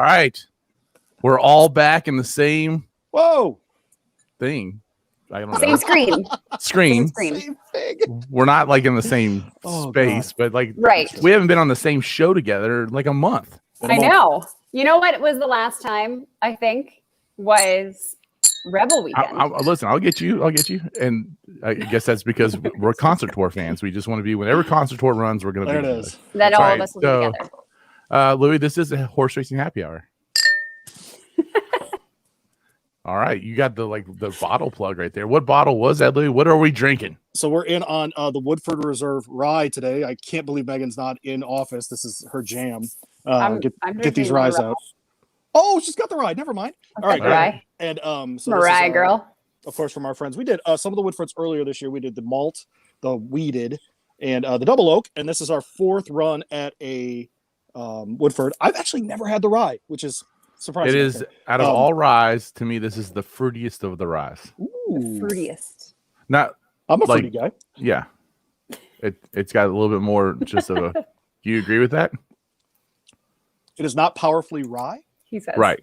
All right. We're all back in the same thing. I don't know. Same screen. Same thing. We're not like in the same space, but like we haven't been on the same show together in like a month. I know. You know what was the last time, I think, was Rebel Weekend. Listen, I'll get you. And I guess that's because we're concert tour fans. We just want to be, whenever concert tour runs, we're going to be there. It is. Then all of us will be together. Louis, this is a horse racing happy hour. All right, you got the bottle plug right there. What bottle was that, Louis? What are we drinking? So we're in on the Woodford Reserve Rye today. I can't believe Megan's not in office. This is her jam. Get these ryes out. Oh, she's got the rye. Never mind. All right, rye. And so Mariah girl. Of course, from our friends, we did some of the Woodfords earlier this year. We did the malt, the weeded, and the double oak. And this is our fourth run at a Woodford. I've actually never had the rye, which is surprising. It is out of all ryes. To me, this is the fruitiest of the ryes. The fruitiest. Not. I'm a fruity guy. Yeah. It's got a little bit more just of a. Do you agree with that? It is not powerfully rye. He says. Right.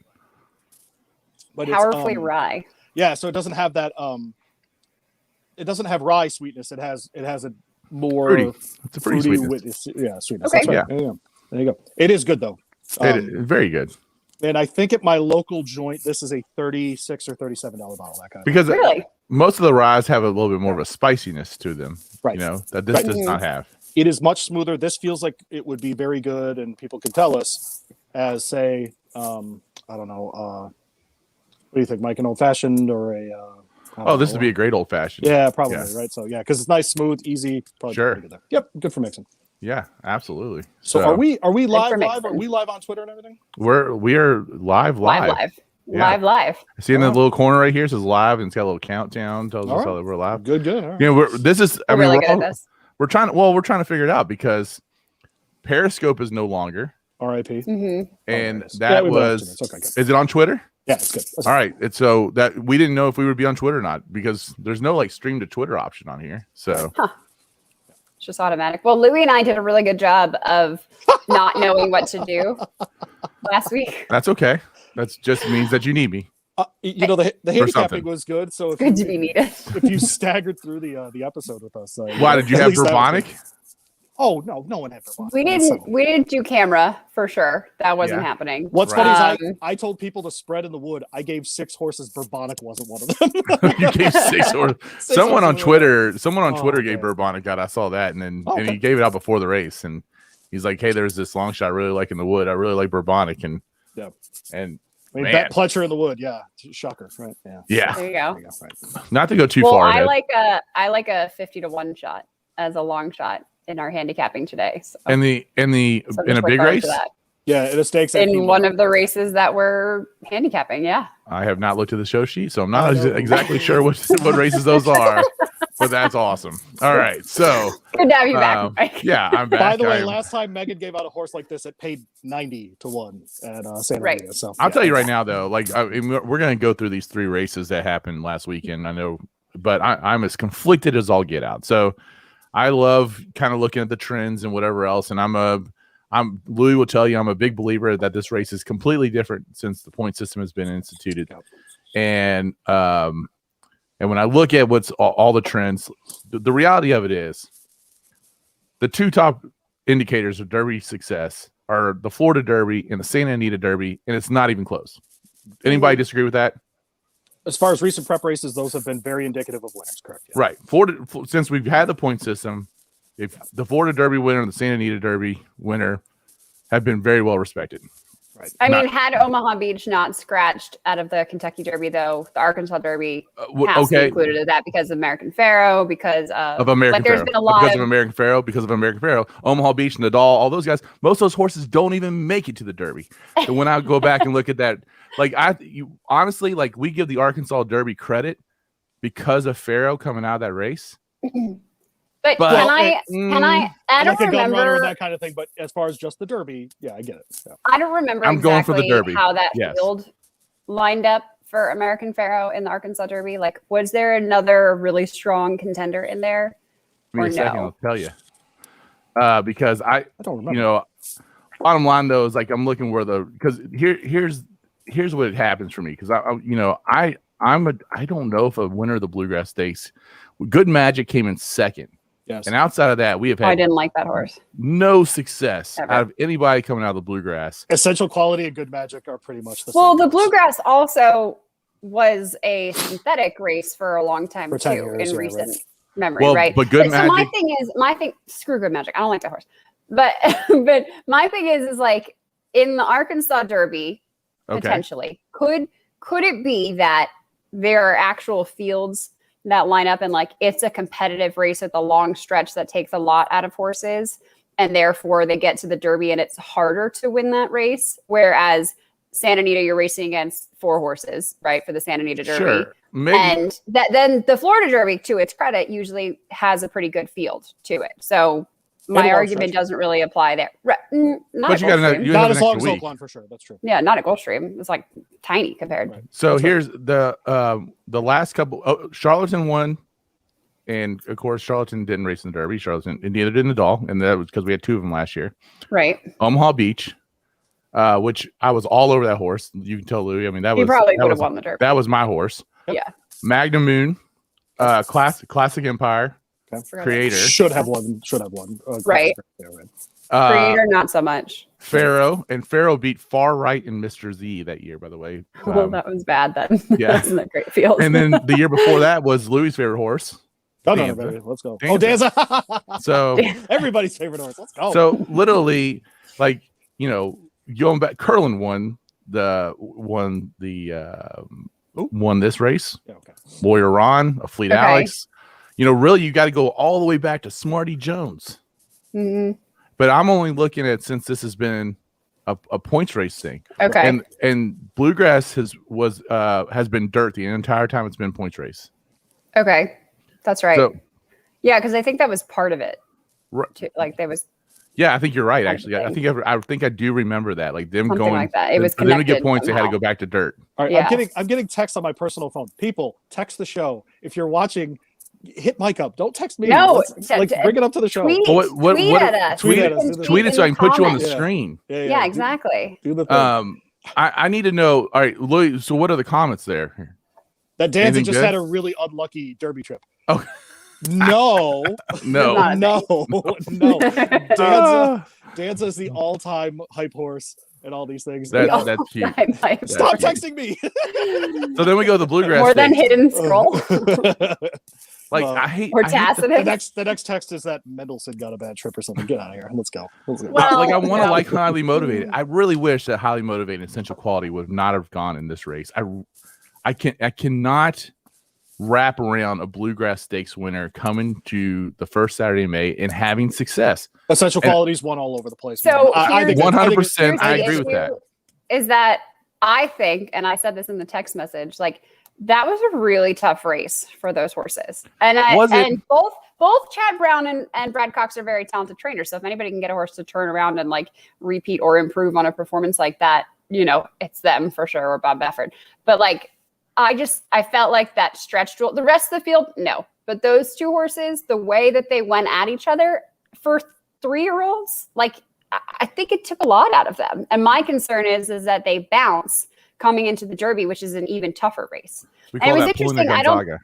But powerfully it's, rye. Yeah, so it doesn't have that. It doesn't have rye sweetness. It has a more fruity. It's a fruity sweetness. Sweetness. Okay. Right. Yeah. There you go. It is good though. It is very good. And I think at my local joint, this is a $36 or $37 bottle. That kind of because really? Most of the ryes have a little bit more of a spiciness to them, right? You know that this does not have. It is much smoother. This feels like it would be very good, and people can tell us as say, I don't know, what do you think, Mike? An old fashioned or a? This would be a great old fashioned. Yeah, probably right. So because it's nice, smooth, easy. Probably sure. Good there. Yep, good for mixing. Yeah, absolutely. So are we live? Are we live on Twitter and everything? We are live. Yeah. Live. See in the little corner right here, it says live, and it's got a little countdown. Tells us that we're live. Good. All right. You know, this is. I mean, really good at this. We're trying to figure it out because Periscope is no longer. RIP. Mm-hmm. And that was. Okay, is it on Twitter? Yeah, it's good. All right. It's so that we didn't know if we would be on Twitter or not because there's no stream to Twitter option on here. So. It's just automatic. Well, Louis and I did a really good job of not knowing what to do last week. That's okay. That just means that you need me. The handicapping was good. So good to be needed. If you staggered through the episode with us, why did you have Bourbonic? Oh no one had Bourbonic. We didn't do camera for sure. That wasn't happening. What's funny is I told people to spread in the wood. I gave 6 horses. Bourbonic wasn't one of them. You gave 6 horses. Someone on Twitter gave Bourbonic out. I saw that, and he gave it out before the race, and he's like, "Hey, there's this long shot I really like in the wood. I really like Bourbonic." And bet Pletcher in the wood. Yeah, shocker, right? Yeah. There you go. Right. Not to go too far. I like a 50-1 shot as a long shot in our handicapping today. So. In a big race? Yeah, in a stakes. In one of the races that we're handicapping, yeah. I have not looked at the show sheet, so I'm not exactly sure what races those are, but that's awesome. All right, so. Good to have you back, Mike. Yeah, I'm back. By the way, last time Megan gave out a horse like this, it paid 90-1 at San Diego. So, I'll tell you right now, though, we're going to go through these 3 races that happened last weekend, I know, but I'm as conflicted as all get out. So, I love kind of looking at the trends and whatever else, and Louis will tell you I'm a big believer that this race is completely different since the point system has been instituted, and when I look at what's all the trends, the reality of it is the 2 top indicators of Derby success are the Florida Derby and the Santa Anita Derby, and it's not even close. Anybody disagree with that? As far as recent prep races, those have been very indicative of winners, correct? Yeah. Right. Florida, since we've had the point system, if the Florida Derby winner and the Santa Anita Derby winner have been very well respected. Right. I mean, had Omaha Beach not scratched out of the Kentucky Derby, though, the Arkansas Derby has to be included in that because of American Pharoah, because of American Pharoah. There's been a lot because of American Pharoah, Omaha Beach, Nadal, all those guys. Most of those horses don't even make it to the Derby. So when I go back and look at that, honestly, we give the Arkansas Derby credit because of Pharoah coming out of that race. But can I? I don't remember that kind of thing. But as far as just the Derby, yeah, I get it. Yeah. I don't remember going for the Derby. How that field lined up for American Pharoah in the Arkansas Derby. Was there another really strong contender in there? Give me a second, I'll tell you. Because I don't remember. bottom line though is like I'm looking where because here's what happens for me because I don't know if a winner of the Bluegrass Stakes. Good Magic came in second. Yes. And outside of that, we have had I didn't like that horse. No success Ever. out of anybody coming out of the Bluegrass. Essential Quality and Good Magic are pretty much the same. Well, the Bluegrass also was a synthetic race for a long time For too 10 years, in yeah, recent right. memory, right? But Good So Magic. my thing, screw Good Magic. I don't like that horse. But but my thing is like in the Arkansas Derby, potentially, could it be that there are actual fields that line up and like it's a competitive race at the long stretch that takes a lot out of horses, and therefore they get to the Derby and it's harder to win that race, whereas Santa Anita, you're racing against 4 horses, right, for the Santa Anita Derby. Sure, maybe. And then the Florida Derby, to its credit, usually has a pretty good field to it. So my argument doesn't really apply there. But you got not as long as Oaklawn for sure. That's true. Yeah, not at Gulfstream. It's like tiny compared. Right. So here's the last couple. Charlatan won, and of course Charlatan didn't race in the Derby. Charlatan, and neither did Nadal, and that was because we had 2 of them last year. Right. Omaha Beach, which I was all over that horse. You can tell Louis. I mean, He probably would have won the Derby. That was my horse. Yep. Yeah. Magnum Moon, Classic Empire, Creator should have won. Right. Creator, not so much. Pharaoh, and Pharaoh beat Far Right and Mr. Z that year, by the way. Well, that was bad then. Yeah. Wasn't that great field? And then the year before that was Louis' favorite horse. Danza. Baby. Let's go. Danza. Oh, Danza. So everybody's favorite horse. Let's go. So literally, like, going back, Curlin won this race. Yeah, okay. Lawyer Ron, a Fleet Okay. Alex. Really, you got to go all the way back to Smarty Jones. Mhm. But I'm only looking at, since this has been a points race thing. Okay. And Bluegrass has been dirt the entire time it's been points race. Okay. That's right. So, Yeah, because I think that was part of it. Right. Too. Like there was yeah, I think you're right. Actually, Something. I think I do remember that. Like them something going like that. It was for them to connected get points, they had to somehow. go back to dirt. All right, Yeah. I'm getting text on my personal phone. People, text the show. If you're watching, hit Mike up. Don't text me. No, Let's bring it up to the show. tweet, Well, tweet at us. tweet You at us. can Do the- Tweet it in so I can put you on the comments. screen. Yeah, exactly. Do the thing. I need to know. All right, Louis. So what are the comments there? That Danza anything just good? had a really unlucky Derby trip. Oh. No. No. Not- no. Danza's the all-time hype horse and all these things. That's cute. Stop cute. texting me. So then we go to the Bluegrass. More than Stakes. hidden scroll Like Uh, I hate. or I hate the- Tacitus. the next text is that Mendelssohn got a bad trip or something. Get out of here. Let's go. Well, like I want to yeah. like highly motivated. I really wish that highly motivated Essential Quality would not have gone in this race. I cannot wrap around a Bluegrass Stakes winner coming to the first Saturday in May and having success. Essential Qualities won all over the place. So I think 100%. I Here's the agree with that. issue Is that I think, and I said this in the text message, like that was a really tough race for those horses. And Was it? and both Chad Brown and Brad Cox are very talented trainers. So if anybody can get a horse to turn around and like repeat or improve on a performance like that, it's them for sure, or Bob Baffert. But like I felt like that stretch duel. The rest of the field, no. But those 2 horses, the way that they went at each other for 3-year-olds, like I think it took a lot out of them. And my concern is that they bounce coming into the Derby, which is an even tougher race. We And call it was that pulling the interesting.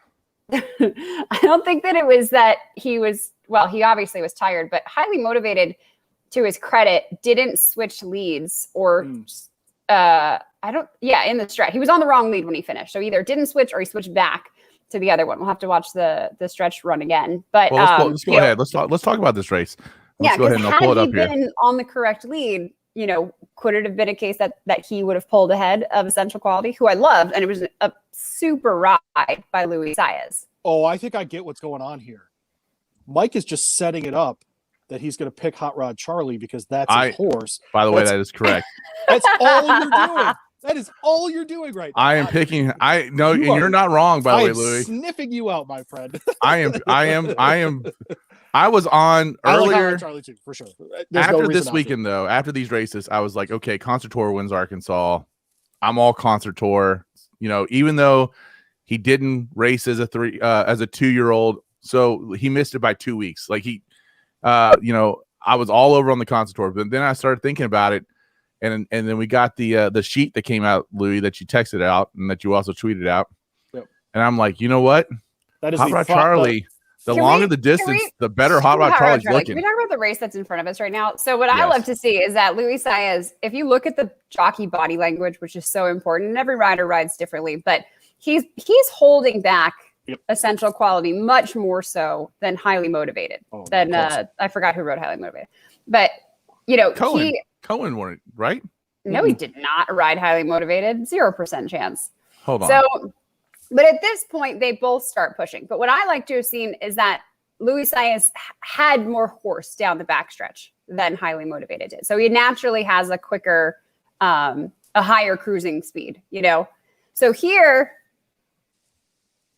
Gonzaga. I don't think that it was that he obviously was tired, but highly motivated, to his credit, didn't switch leads or in the stretch. He was on the wrong lead when he finished. So either didn't switch or he switched back to the other one. We'll have to watch the stretch run again. But Well, let's go ahead. Let's talk about this race. Let's go ahead and I'll pull it up had he here. been on the correct lead, could it have been a case that he would have pulled ahead of Essential Quality, who I loved, and it was a super ride by Luis Saez. Oh, I think I get what's going on here. Mike is just setting it up that he's going to pick Hot Rod Charlie because that's his horse. By the way, that is correct. That's all you're doing. That is all you're doing right now. I am picking. And you're not wrong, by the way, Louis. Sniffing you out, my friend. I am. I was on I like Hot earlier Rod Charlie too, for sure. There's no after reason this not to. weekend, though. After these races, I was like, okay, Concert Tour wins Arkansas. I'm all Concert Tour. Even though he didn't race as a 2-year-old, so he missed it by 2 weeks. Like I I was all over on the Concertor, but then I started thinking about it, and then we got the sheet that came out, Louis, that you texted out and that you also tweeted out. Yep. And I'm like, you know what? That is Hot Rod Charlie. The longer the distance, the better Hot Rod Charlie's looking. Can we talk about the race that's in front of us right now? So what I love to see is that Luis Saez, if you look at the jockey body language, which is so important, and every rider rides differently, but he's holding back essential quality much more so than highly motivated. I forgot who rode highly motivated. But, you know, Cohen won it, right? No, he did not ride highly motivated. 0% chance. Hold on. So, but at this point, they both start pushing. But what I like to have seen is that Luis Saez had more horse down the backstretch than highly motivated did. So he naturally has a quicker, a higher cruising speed, you know? So here,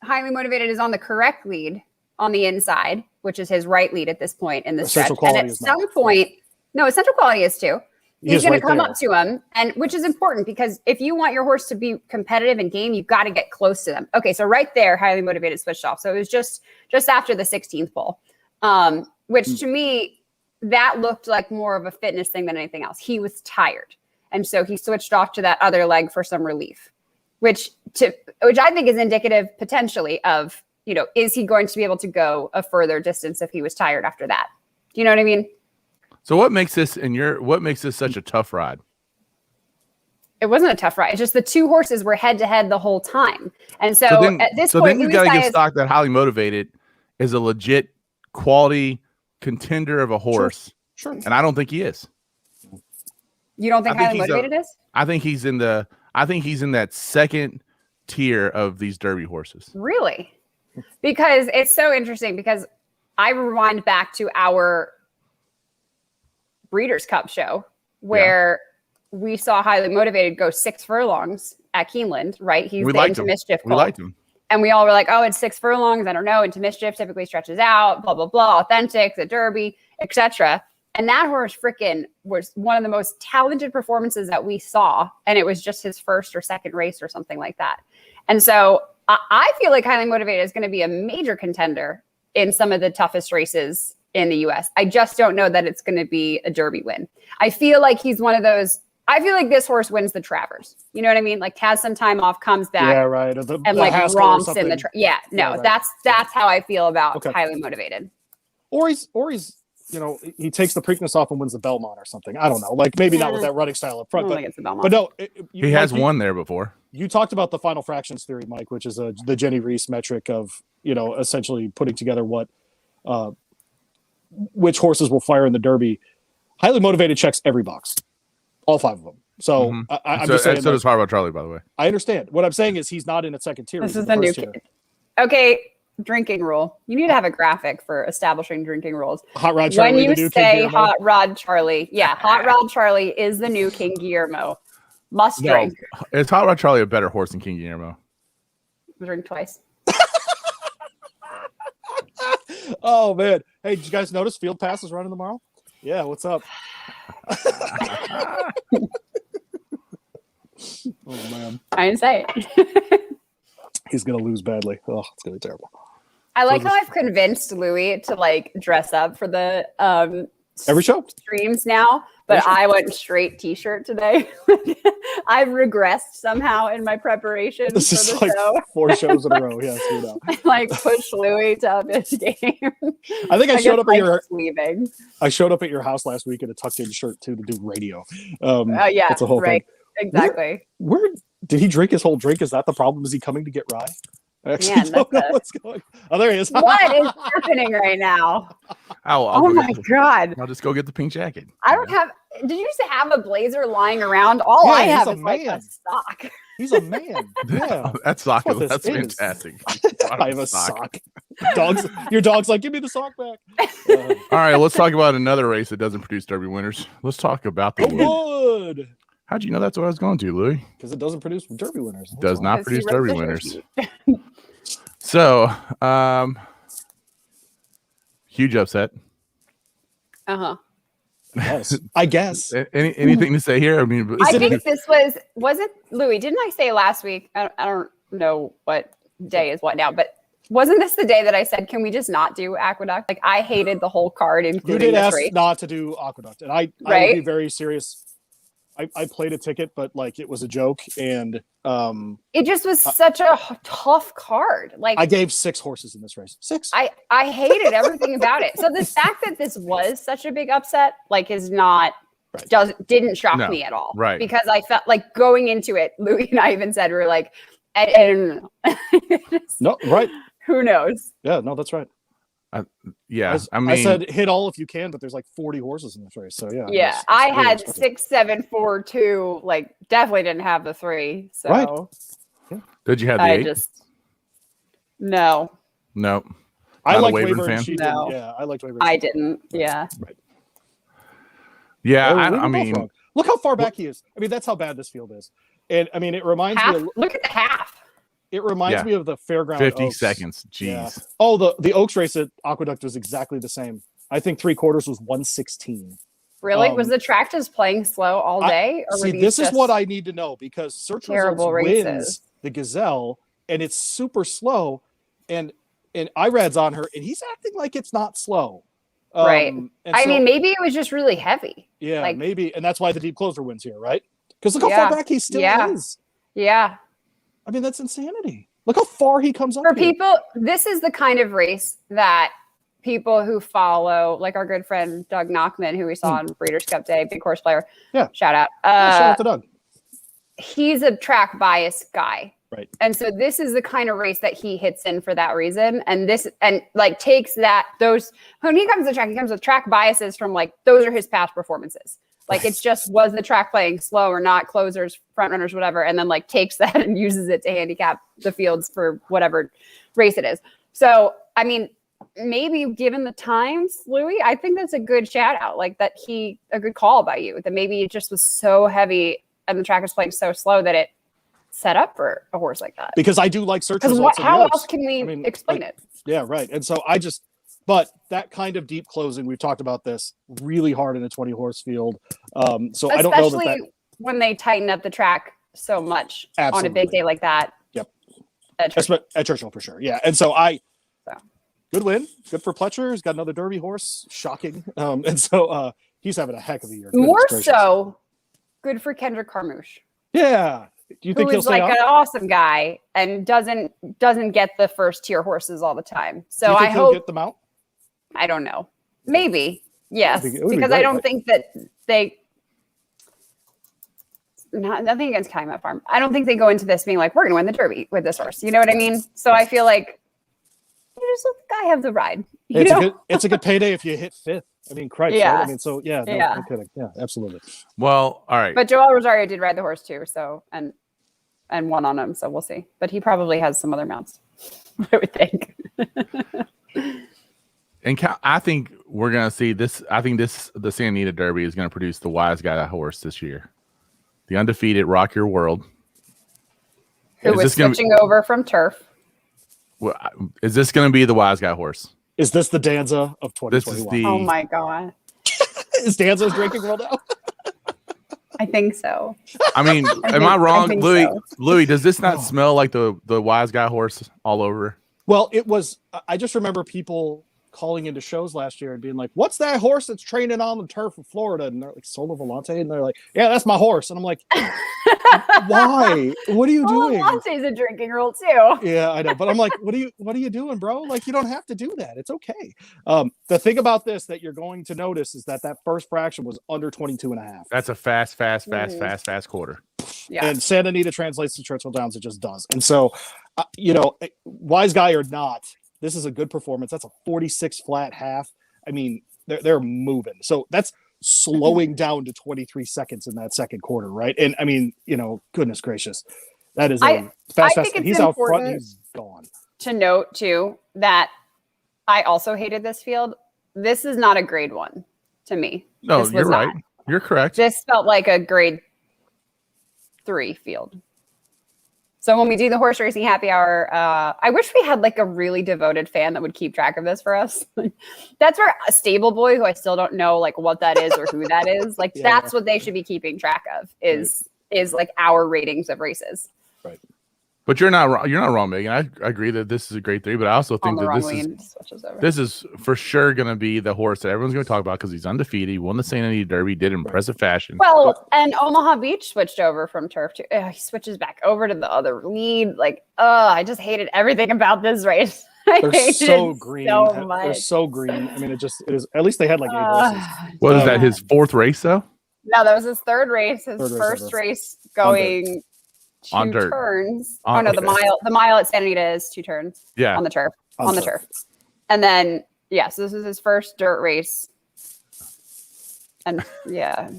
highly motivated is on the correct lead on the inside, which is his right lead at this point in the stretch. And at some point, no, Essential Quality is too. He's going to come up to him, and which is important because if you want your horse to be competitive in game, you've got to get close to them. Okay, so right there, highly motivated switched off. So it was just after the 16th pole, which to me, that looked like more of a fitness thing than anything else. He was tired, and so he switched off to that other leg for some relief, which I think is indicative potentially of, you know, is he going to be able to go a further distance if he was tired after that? Do you know what I mean? So what makes this such a tough ride? It wasn't a tough ride. It's just the two horses were head to head the whole time. And so at this point, then you got to give stock that highly motivated is a legit quality contender of a horse. Sure. And I don't think he is. You don't think highly motivated is? I think he's in that second tier of these Derby horses. Really? Because it's so interesting because I rewind back to our Breeders' Cup show where we saw highly motivated go 6 furlongs at Keeneland, right? He's the Into Mischief call. We liked him. And we all were like, oh, it's 6 furlongs. I don't know. Into Mischief typically stretches out, blah, blah, blah, authentic, the Derby, etc. And that horse freaking was one of the most talented performances that we saw. And it was just his first or second race or something like that. And so I feel like highly motivated is going to be a major contender in some of the toughest races in the US. I just don't know that it's going to be a Derby win. I feel like he's one of those. I feel like this horse wins the Travers. You know what I mean? Like has some time off, comes back, and like romps in the. That's how I feel about highly motivated. Or he's you know, he takes the Preakness off and wins the Belmont or something. I don't know. Like maybe not with that running style up front, but no, he has won there before. You talked about the final fractions theory, Mike, which is the Jenny Reese metric of, you know, essentially putting together which horses will fire in the Derby. Highly motivated checks every box, all 5 of them. So I'm just saying. So does Hot Rod Charlie, by the way. I understand. What I'm saying is he's not in a second tier. This is the new kid. Okay, drinking rule. You need to have a graphic for establishing drinking rules. Hot Rod Charlie. When you say Hot Rod Charlie, Hot Rod Charlie is the new King Guillermo. Must drink. Is Hot Rod Charlie a better horse than King Guillermo? Drink twice. Oh man! Hey, did you guys notice Field Pass is running tomorrow? Yeah, what's up? Oh man! I didn't say it. He's gonna lose badly. Oh, it's gonna be terrible. I like how I've convinced Louis to like dress up for the every show streams now, but I went straight t-shirt today. I've regressed somehow in my preparation. This for is the like show. 4 shows in a row. Yes, you know. I like push Louis to up his game. I think I showed up at your sleeving. I showed up at your house last week in a tucked in shirt too to do radio. Yeah, that's a whole thing. Exactly. Where did he drink his whole drink? Is that the problem? Is he coming to get rye? I actually don't know what's going on. Oh, there he is. What is happening right now? Oh my God. I'll just go get the pink jacket. I don't have. Did you just have a blazer lying around? All I have is like a sock. He's a man. Yeah. That's fantastic. I have a sock. Your dog's like, give me the sock back. All right, let's talk about another race that doesn't produce Derby winners. Let's talk about the wood. How'd you know that's what I was going to, Louis? Because it doesn't produce Derby winners. Does not produce Derby winners. So, huge upset. Yes, I guess. Anything to say here? I mean, I think this was it Louis? Didn't I say last week? I don't know what day is what now, but Wasn't this the day that I said, can we just not do Aqueduct? Like, I hated the whole card, You including did this ask race. not to do Aqueduct, and I would Right? be very serious. I played a ticket, but like it was a joke, and It just was such a tough card. Like, I gave 6 horses in this race. 6. I hated everything about it. So the fact that this was such a big upset, like, is not didn't shock me at all. Right. Because I felt like going into it, Louis and I even said we were like, and No, right. who knows? Yeah, no, that's right. Yeah, I said hit all if you can, but there's like 40 horses in this race. So yeah. Yeah, it's I really had expensive. 6, 7, 4, 2. Like, definitely didn't have the 3. So Right. Did you have the I 8? just no, No. I Not a liked Wavering Wavering. fan? She No. didn't. Yeah, I liked Wavering. I didn't. Yeah, Right. Yeah, We I were both mean, wrong. Look how far back he is. I mean, that's how bad this field is. And I mean, it reminds half. me. Look at the half. It reminds Yeah. me of the fairground. 50 Oaks. seconds. Jeez. Yeah. Oh, the Oaks race at Aqueduct was exactly the same. I think 3/4 was 1:16. Really? Was the track just playing slow all day? Or See, this is what I need to know because Search terrible Results races? wins the Gazelle, and it's super slow, and Irad's on her, and he's acting like it's not slow. Right. And I so- mean, maybe it was just really heavy. yeah, like- maybe, and that's why the deep closer wins here, right? Because look how Yeah. far back he still Yeah. is. Yeah. I mean, that's insanity. Look how far he comes up. For here. people, this is the kind of race that people who follow, like our good friend Doug Knockman, who we saw on Breeders' Cup Day, big horse player. Yeah. Shout out. Yeah, shout out to Doug. He's a track bias guy. Right. And so this is the kind of race that he hits in for that reason. And this, and like takes those, when he comes to the track, he comes with track biases from like, those are his past performances. Like it's just, was the track playing slow or not, closers, front runners, whatever. And then like takes that and uses it to handicap the fields for whatever race it is. So, I mean, maybe given the times, Louis, I think that's a good shout out. Like a good call by you, that maybe it just was so heavy and the track was playing so slow that it set up for a horse like that. Because I do like Search Because Results. in how the Oaks. else can we explain it? Yeah, right. And so but that kind of deep closing, we've talked about this really hard in a 20 horse field. So I don't know that. Especially when they tighten up the track so much on a Absolutely. big day like that. Yep. At Churchill. At Churchill for sure. Yeah. And so good win. Good for Pletcher. He's got another Derby horse. Shocking. And so he's having a heck of a year. Goodness More gracious. so, good for Kendrick Carmouche. Yeah. Do you think Who he'll is stay like on? an awesome guy and doesn't get the first tier horses all the time. So Do you think I he'll hope, get them out? I don't know. Maybe. Yes. It would be Because great, I don't right? think that nothing against Calumet Farm. I don't think they go into this being like, we're going to win the Derby with this horse. You know what I mean? So I feel like you just let the guy have the ride. You know? It's a good payday if you hit 5th. I mean, Christ. Yeah. Right? I mean, so yeah. No kidding. Yeah, absolutely. Well, all right. But Joel Rosario did ride the horse too. So, and won on him. So we'll see. But he probably has some other mounts, I would think. And I think we're going to see this. I think the Santa Anita Derby is going to produce the wise guy horse this year. The undefeated Rock Your World. Who Is was this gonna switching over from turf. Well, is this going to be the wise guy horse? Is this the Danza of 2021? This is the. Oh my God. Is Danza's drinking world now? I think so. I mean, am I I wrong, think Louis? so. Louis, does this not smell like the wise guy horse all over? Well, it was. I just remember people calling into shows last year and being like, "What's that horse that's training on the turf of Florida?" And they're like, "Solo Volante," and they're like, "Yeah, that's my horse." And I'm like, "Why? What are you doing?" Monte's a drinking rule too. Yeah, I know, but I'm like, "What are you doing, bro? Like, you don't have to do that. It's okay." The thing about this that you're going to notice is that first fraction was under 22.5. That's a fast quarter. Yeah. And Santa Anita translates to Churchill Downs. It just does. And so, wise guy or not, this is a good performance. That's a 46 flat half. I mean, they're moving. So that's slowing down to 23 seconds in that second quarter, right? And I mean, goodness gracious, that is a fast. think it's He's out front. important He's gone. To note too that I also hated this field. This is not a grade 1 to me. No, This was you're right. not. You're correct. This felt like a grade 3 field. So when we do the horse racing happy hour, I wish we had like a really devoted fan that would keep track of this for us. That's where a stable boy, who I still don't know like what that is or who that is. Like that's what they should be keeping track of is like our ratings of races. Right. But you're not wrong. You're not wrong, Megan. I agree that this is a great 3, but I also think that this is for sure going to be the horse that everyone's going to talk about because he's undefeated. He won the St. Anita Derby, did impressive fashion. Well, and Omaha Beach switched over from turf to he switches back over to the other lead. Like, I just hated everything about this race. They're so green. So much. They're so green. I mean, it is. At least they had like 8 horses. What is that? His 4th race, though? No, that was his 3rd race. His first race going. On dirt. Turns. The mile at Santa Anita is 2 turns. Yeah. On the turf. On the turf. And then so this is his first dirt race. And yeah.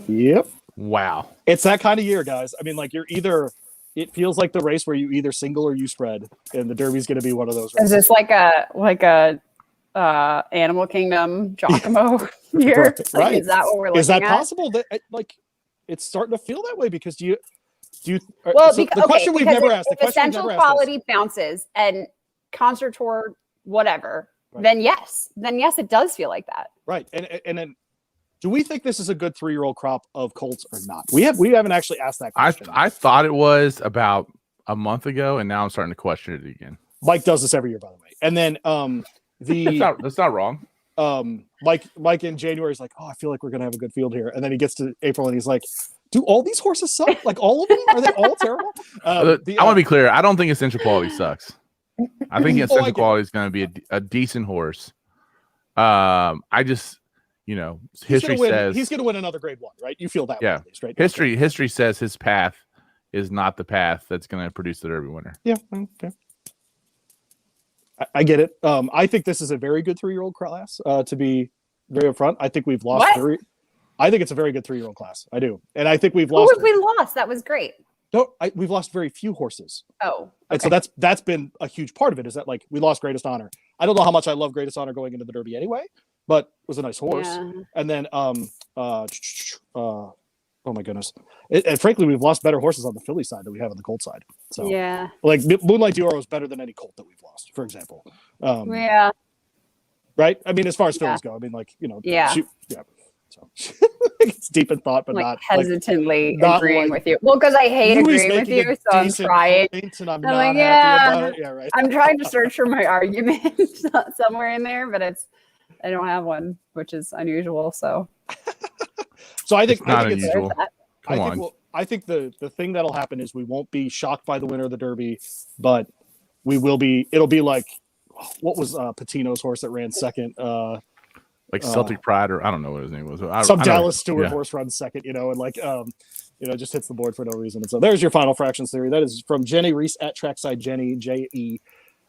Yep. Wow. It's that kind of year, guys. I mean, like it feels like the race where you either single or you spread, and the Derby's going to be one of those races. Is this like a Animal Kingdom Giacomo year? Right. Is that what we're looking at? Is that possible? That like it's starting to feel that way because the question we've never asked. If essential quality bounces and concert tour, whatever, then yes, it does feel like that. Right. And then do we think this is a good 3-year-old crop of colts or not? We haven't actually asked that question. I thought it was about a month ago, and now I'm starting to question it again. Mike does this every year, by the way. And then that's not wrong. Mike in January is like, I feel like we're gonna have a good field here, and then he gets to April and he's like, do all these horses suck? Like all of them? Are they all terrible? I want to be clear. I don't think essential quality sucks. I think essential quality is going to be a decent horse. I just, history says he's going to win another Grade 1, right? You feel that way, at least, right? History says his path is not the path that's going to produce the Derby winner. Yeah. Okay. I get it. I think this is a very good 3-year-old class. To be very upfront, I think we've lost I think it's a very good 3-year-old class. I do. And I think we've lost. Who have we lost? That was great. No, we've lost very few horses. Oh. Okay. And so that's been a huge part of it, is that like we lost Greatest Honor. I don't know how much I love Greatest Honor going into the Derby anyway, but it was a nice horse. Yeah. And then oh my goodness. And frankly, we've lost better horses on the filly side than we have on the colt side. So like Moonlight Dior is better than any colt that we've lost, for example. Right? I mean, as far as fillies go, I mean, like, So it's deep in thought, but not hesitantly agreeing with you. Well, because I hate agreeing with you, so I'm trying. And I'm not happy about it. Yeah, right. I'm trying to search for my argument somewhere in there, but I don't have one, which is unusual. So I think it's not unusual. I think the thing that'll happen is we won't be shocked by the winner of the Derby, but we will be. It'll be like what was Patino's horse that ran second. Like Celtic Pride, or I don't know what his name was. Some Dallas Stewart horse runs second, and like, just hits the board for no reason. And so there's your final fractions theory. That is from Jenny Reese at Trackside Jenny, JENNIE.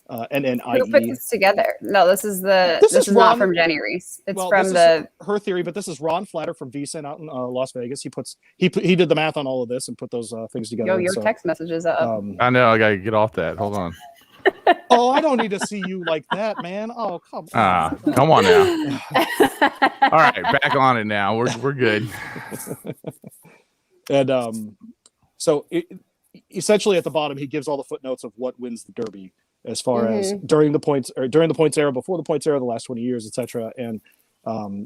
Who put this together? No, this is not from Jenny Reese. It's from her theory, but this is Ron Flatter from VSiN out in Las Vegas. He did the math on all of this and put those things together. Your text messages up. I know. I gotta get off that. Hold on. I don't need to see you like that, man. Oh, come on. Come on now. All right, back on it now. We're good. And so essentially at the bottom, he gives all the footnotes of what wins the Derby as far as during the points era, before the points era, the last 20 years, etc. And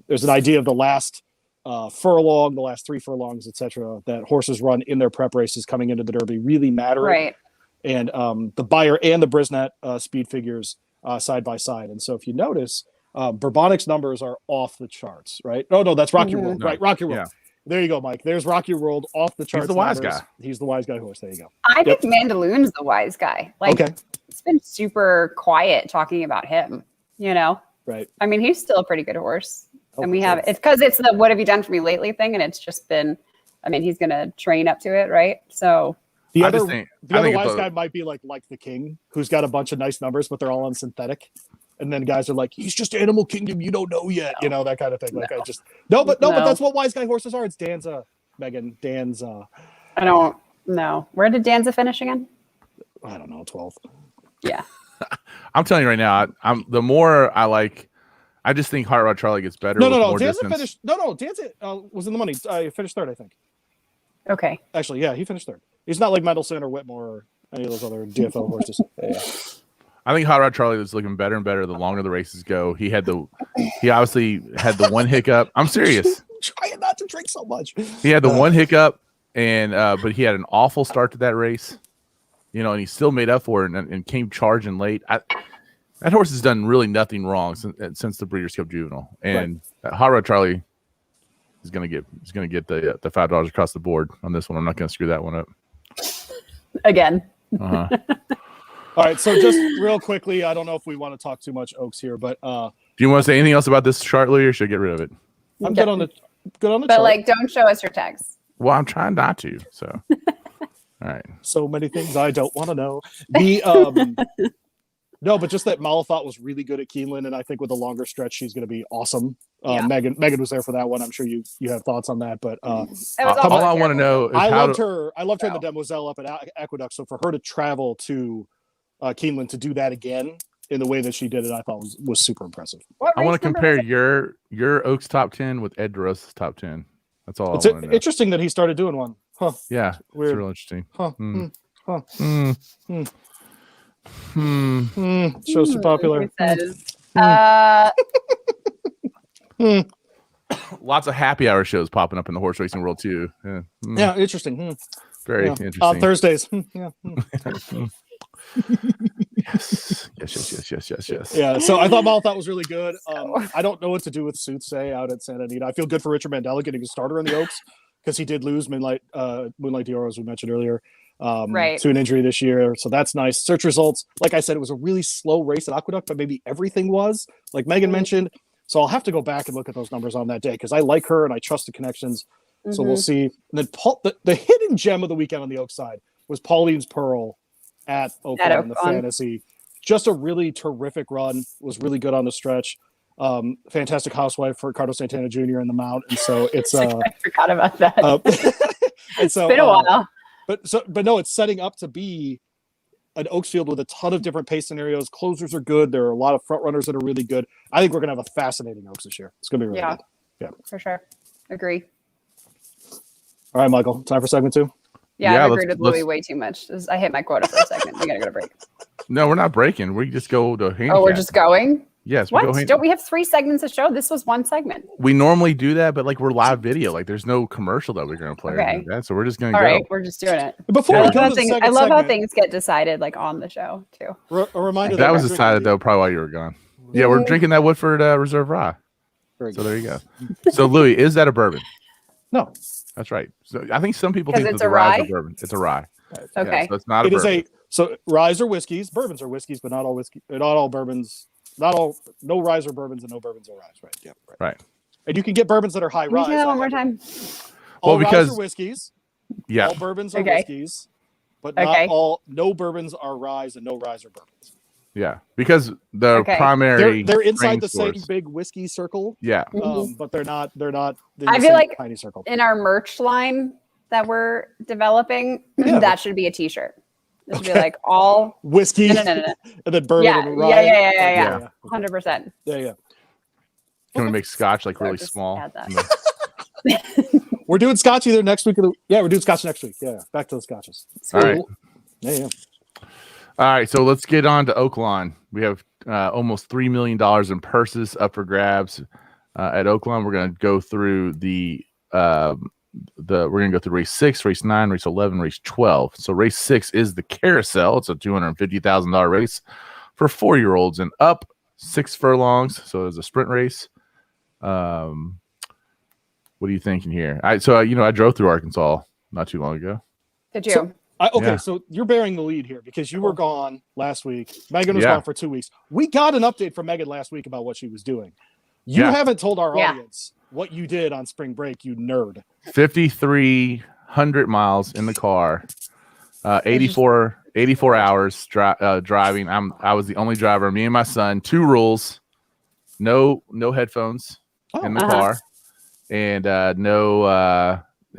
there's an idea of the last furlong, the last 3 furlongs, etc. that horses run in their prep races coming into the Derby really matter. Right. And the Beyer and the Brisnet speed figures side by side. And so if you notice, Bourbonic's numbers are off the charts, right? Oh, no, that's Rocky World, right? Rocky World. Yeah. There you go, Mike. There's Rocky World off the charts. He's the wise guy. He's the wise guy horse. There you go. I think Mandaloon's the wise guy. Like, it's been super quiet talking about him, Right. I mean, he's still a pretty good horse. And it's because it's the what have you done for me lately thing. And it's just been, he's going to train up to it, right? So... The other wise guy might be like the King, who's got a bunch of nice numbers, but they're all on synthetic. And then guys are like, he's just Animal Kingdom, you don't know yet, that kind of thing. Like but that's what wise guy horses are. It's Danza, Megan. Danza. I don't know. Where did Danza finish again? I don't know, 12th. Yeah. I'm telling you right now, the more I like, I just think Hot Rod Charlie gets better. No. Danza finished. No. Danza was in the money. Finished third, I think. Okay. Actually, yeah, he finished third. He's not like Mendelssohn or Whitmore or any of those other DFL horses. Yeah. I think Hot Rod Charlie was looking better and better the longer the races go. He obviously had the one hiccup. I'm serious. Trying not to drink so much. He had the one hiccup, and but he had an awful start to that race. and he still made up for it and came charging late. That horse has done really nothing wrong since the Breeders' Cup Juvenile, and Hot Rod Charlie is going to get the $5 across the board on this one. I'm not going to screw that one up again. Uh-huh. All right, so just real quickly, I don't know if we want to talk too much Oaks here, but do you want to say anything else about this chart, Louis, or should I get rid of it? I'm good on the but chart. like, don't show us your tags. Well, I'm trying not to. So, all right. So many things I don't want to know. The no, but just that Malathot was really good at Keeneland, and I think with a longer stretch, she's going to be awesome. Megan was there for that one. I'm sure you have thoughts on that, but all I want to know is I loved her in the Demoiselle up at Aqueduct. So for her to travel to Keeneland to do that again in the way that she did it, I thought was super impressive. I want to compare your Oaks top 10 with Ed DeRosa's top 10. That's all I want to know. Interesting that he started doing one. Huh. Yeah, weird. It's real interesting. Huh. Shows too popular. Lots of happy hour shows popping up in the horse racing world too. Yeah, interesting. Very interesting. On Thursdays. Yeah. Yes. Yeah, so I thought Malathot was really good. I don't know what to do with Soothsay out at Santa Anita. I feel good for Richard Mandela getting a starter in the Oaks because he did lose Moonlight Dior, as we mentioned earlier, to an injury this year. So that's nice. Search results, like I said, it was a really slow race at Aqueduct, but maybe everything was, like Megan mentioned. So I'll have to go back and look at those numbers on that day because I like her and I trust the connections. So we'll see. And then the hidden gem of the weekend on the Oak side was Pauline's Pearl at Oaklawn in the Fantasy. Just a really terrific run. Was really good on the stretch. Fantastic housewife for Ricardo Santana Jr. in the mount. And so it's I forgot about that. and so, it's been a while. But no, it's setting up to be an Oaks field with a ton of different pace scenarios. Closers are good. There are a lot of front runners that are really good. I think we're going to have a fascinating Oaks this year. It's going to be really good. Yeah, for sure. Agree. All right, Michael, time for segment 2. Yeah, I've agreed with Louis way too much. I hit my quota for a segment. We got to go to break. No, we're not breaking. We just go to handicap. Oh, we're just going? Yes. What? Don't we have 3 segments to show? This was one segment. We normally do that, but like we're live video. Like there's no commercial that we're going to play. Okay. That, so we're just going to go. go. All right, we're just doing it. Before we go to the I love how things get decided like on the show too. A reminder that was decided though probably while you were gone. Yeah, we're drinking that Woodford Reserve Rye. So there you go. So Louis, is that a bourbon? No. That's right. So I think some people think it's a rye. Bourbon. It's a rye. Okay. Yeah, so it's not a bourbon. So ryes are whiskeys. Bourbons are whiskeys, but not all whiskey. Not all bourbons. No ryes are bourbons and no bourbons are ryes. Right. Yeah. Right. And you can get bourbons that are high ryes. Say that one more time. All ryes are whiskeys. Yeah. All bourbons are whiskeys, but not all. No bourbons are ryes and no ryes are bourbons. Yeah, because the primary they're inside the same big whiskey circle. Yeah, but they're not. I feel like tiny circle. In our merch line that we're developing, that should be a T-shirt. It should be like all whiskey, no. and then bourbon and rye. Yeah. 100%. Yeah. Can we make scotch like really small? We're doing scotch either next week or we're doing scotch next week. Yeah, back to the scotches. All right. Yeah. All right, so let's get on to Oaklawn. We have almost $3 million in purses up for grabs at Oaklawn. We're going to go through we're going to go through race 6, race 9, race 11, race 12. So race 6 is the Carousel. It's a $250,000 race for 4-year-olds and up, 6 furlongs. So it's a sprint race. What are you thinking here? I drove through Arkansas not too long ago. Did you? So you're bearing the lead here because you were gone last week. Megan was gone for 2 weeks. We got an update from Megan last week about what she was doing. You haven't told our audience what you did on spring break, you nerd. 5,300 miles in the car, 84 hours driving. I was the only driver. Me and my son. 2 rules: no headphones in the car, and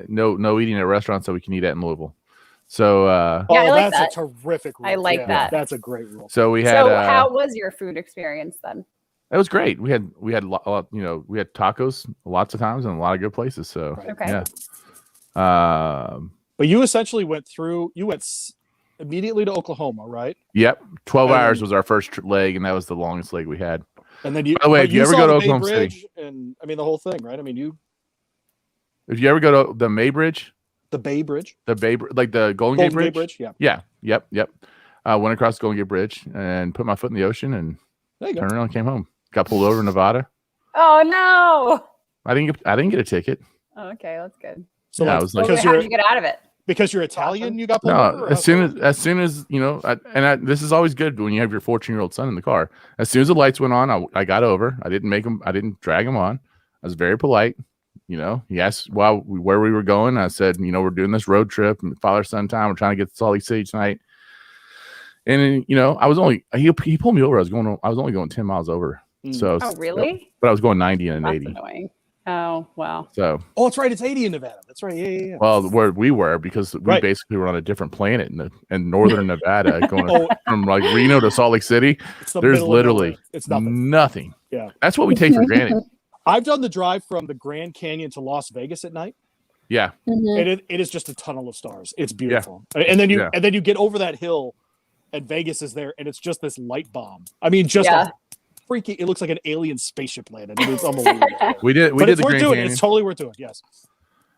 no eating at restaurants that we can eat at in Louisvle. So I like that's a terrific rule. I like that. That's a great rule. So we had. So how was your food experience then? It was great. We had we had tacos lots of times and a lot of good places. So yeah. But you essentially went immediately to Oklahoma, right? Yep. 12 hours was our first leg, and that was the longest leg we had. And then by the way, if you ever go to Oklahoma City, and I mean the whole thing, right? I mean if you ever go to the May Bridge. The Bay Bridge, like the Golden Gate Bridge. Yeah. Yep. Went across the Golden Gate Bridge and put my foot in the ocean and There you go. turned around and came home. Got pulled over in Nevada. Oh no. I didn't get a ticket. Oh, okay, that's good. So Yeah, like, I was like- because How you're did you get out of it? because you're Italian, you got pulled No, over. Or as soon as you know, this is always good when you have your 14-year-old son in the car. As soon as the lights went on, I got over. I didn't drag him on. I was very polite. You know, he asked where we were going. I said, you know, we're doing this road trip and father-son time. We're trying to get to Salt Lake City tonight. And you know, he pulled me over. I was only going 10 miles over. So, Oh, really? but I was going 90 and an That's 80. annoying. Oh, wow. So, oh, that's right. It's 80 in Nevada. That's right. Yeah. well, where we were, because we Right. basically were on a different planet in northern Nevada, going Oh. from like Reno to Salt Lake City. It's the There's middle of literally nowhere. It's nothing. nothing. Yeah. That's what we take for granted. I've done the drive from the Grand Canyon to Las Vegas at night. Yeah. Mhm. And it is just a tunnel of stars. It's beautiful. And then you get over that hill and Vegas is there and it's just this light bomb. I mean, just a freaky, it looks like an alien spaceship landed. It's unbelievable. We did But the it's worth Grand doing. Canyon. It's totally worth doing. Yes.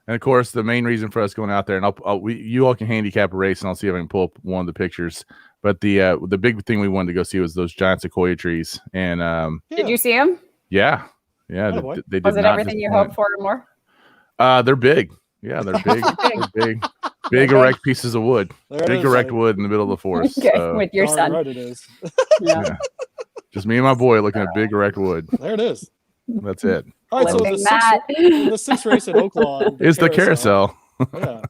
And of course, the main reason for us going out there, and you all can handicap a race, and I'll see if I can pull up one of the pictures. But the big thing we wanted to go see was those giant sequoia trees. And Did you see him? yeah, boy. they did Was it not everything you disappoint. hoped for and more? They're big. Yeah, they're big. They're big erect pieces of wood. There it Big is. erect wood in the middle of the forest. Okay, So, with your Darn son. Right, it is. Yeah. just me and my boy looking at big erect wood. There it is. That's it. All right, so Living the that. sixth race at Oaklawn Is the carousel. Yeah.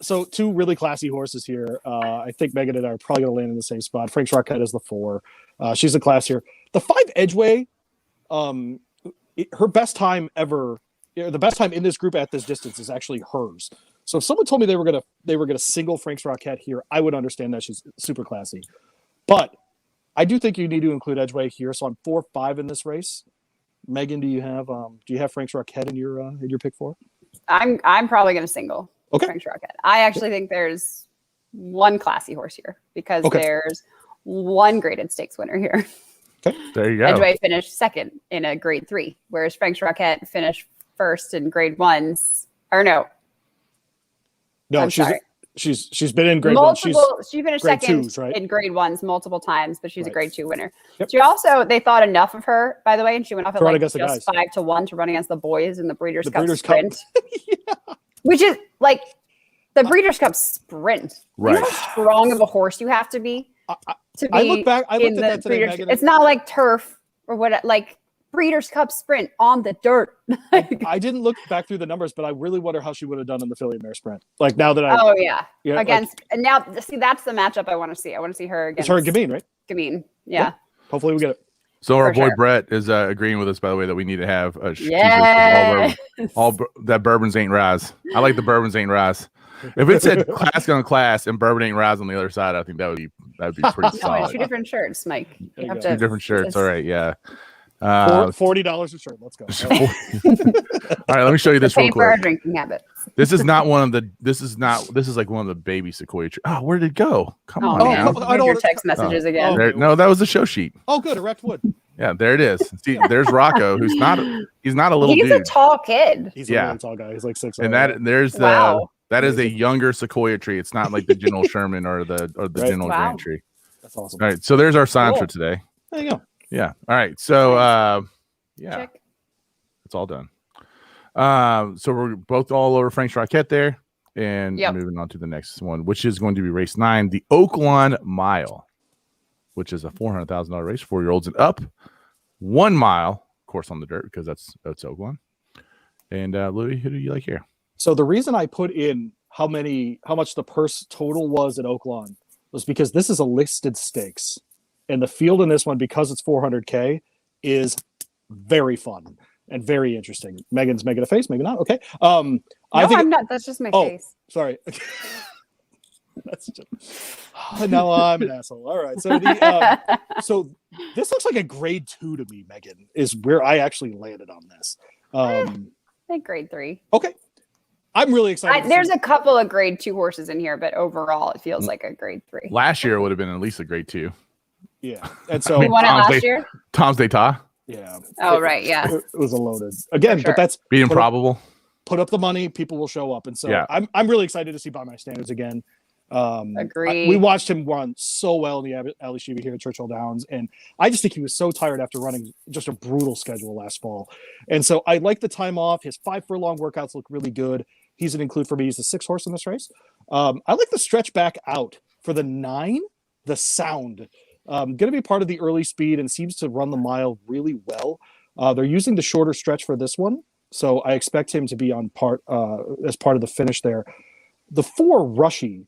So two really classy horses here. I think Megan and I are probably going to land in the same spot. Frank's Rockette is the 4. She's a class here. The 5 Edgeway, her best time ever. The best time in this group at this distance is actually hers. So if someone told me they were gonna single Frank's Rockette here, I would understand that she's super classy. But I do think you need to include Edgeway here. So I'm 4-5 in this race. Megan, do you have Frank's Rockette in your pick 4? I'm probably going to single Okay. Frank's Rockette. I actually think there's one classy horse here because there's one graded stakes winner here. There you go. Edgeway finished second in a grade 3, whereas Frank's Rockette finished first in grade 1s. Or no, No, I'm sorry. she's been in grade 1. She finished grade second 2s, right? in grade 1s multiple times, but she's a Right. grade 2 winner. Yep. She also, they thought enough of her, by the way, and she went off at To run like against the just guys. 5-1 to run against the boys in the Breeders' The Cup Breeders' Cup. sprint. Which is like the Breeders' Cup sprint. Right. You know how strong of a horse you have to be to be I look back. I in looked at the that today, Breeders'. Megan. It's not like turf or what, like Breeders' Cup sprint on the dirt. I didn't look back through the numbers, but I really wonder how she would have done in the Filly Mare sprint. Like now that Oh yeah, like, against and now see that's the matchup I want to see. I want to see her it's against her and Gamine, right? Gamine. Yeah. Hopefully we get it. So our For boy sure. Brett is agreeing with us, by the way, that we need to have a Yeah. that bourbons ain't rise. I like the bourbons ain't rise. If it said class on class and bourbon ain't rise on the other side, I think that'd be pretty No, it's solid. 2 different shirts, Mike. There You you have go. to. Two different shirts. it's- All right, yeah. $40 a shirt. Let's go. All right, let me show you this real Pay for our quick. drinking habit. This is not one of the. This is like one of the baby sequoia trees. Oh, where did it go? Come on Oh, now. no. man. I don't Your wanna- text messages again. There- no, that was the show sheet. Oh, good. Erect wood. Yeah, there it is. See, there's Rocco, who's not. He's not a little He's a dude. tall kid. He's a Yeah. really tall guy. He's like 6'. And there's the Wow. that is a younger sequoia tree. It's not like the General Sherman or the Right. General Wow. Grant tree. That's awesome. All right, so there's our signs Cool. for today. There you go. Yeah. All right. So yeah, Check. it's all done. So we're both all over Frank's Rockette there, and Yep. moving on to the next one, which is going to be race 9, the Oaklawn Mile, which is a $400,000 race, 4-year-olds and up. 1 mile, of course, on the dirt because that's Oaklawn. And Louis, who do you like here? So the reason I put in how much the purse total was at Oaklawn was because this is a listed stakes, and the field in this one, because it's 400K, is very fun and very interesting. Megan's making a face, maybe not. Okay. I No, think. I'm not. That's just my Oh. face. Sorry. That's just, now I'm an asshole. All right. So so this looks like a grade 2 to me, Megan, is where I actually landed on this. I think grade 3. Okay. I'm really excited. There's a couple of grade 2 horses in here, but overall, it feels like a grade 3. Last year it would have been at least a grade 2. Yeah. And so You won it Tom's last Day- year? Tom's d'Etat, yeah. Oh, right. Yeah. It was a loaded. Again, For sure. but that's being Put up- improbable. put up the money, people will show up. And so Yeah. I'm really excited to see By My Standards again. Agree. We watched him run so well in the Ali Shiba here at Churchill Downs, and I just think he was so tired after running just a brutal schedule last fall. And so I like the time off. His 5 furlong workouts look really good. He's an include for me. He's the 6th horse in this race. I like the stretch back out for the 9, the Sound. Going to be part of the early speed and seems to run the mile really well. They're using the shorter stretch for this one, so I expect him to be on part as part of the finish there. The 4, Rushy,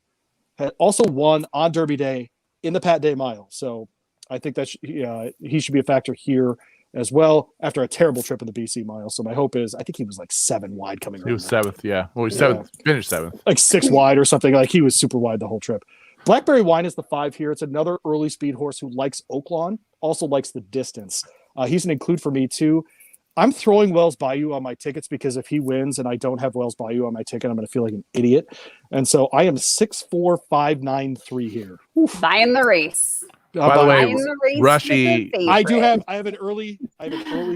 had also won on Derby Day in the Pat Day Mile. So I think that he should be a factor here as well after a terrible trip in the BC Mile. So my hope is, I think he was like 7 wide coming around. He was 7th, yeah. Well, he's 7th, finished 7th. Like 6 wide or something. Like he was super wide the whole trip. Blackberry Wine is the 5 here. It's another early speed horse who likes Oaklawn, also likes the distance. He's an include for me too. I'm throwing Wells Bayou on my tickets because if he wins and I don't have Wells Bayou on my ticket, I'm going to feel like an idiot. And so I am 6-4-5-9-3 here. Oof. Buying the race. By the way, Rushy, I have an early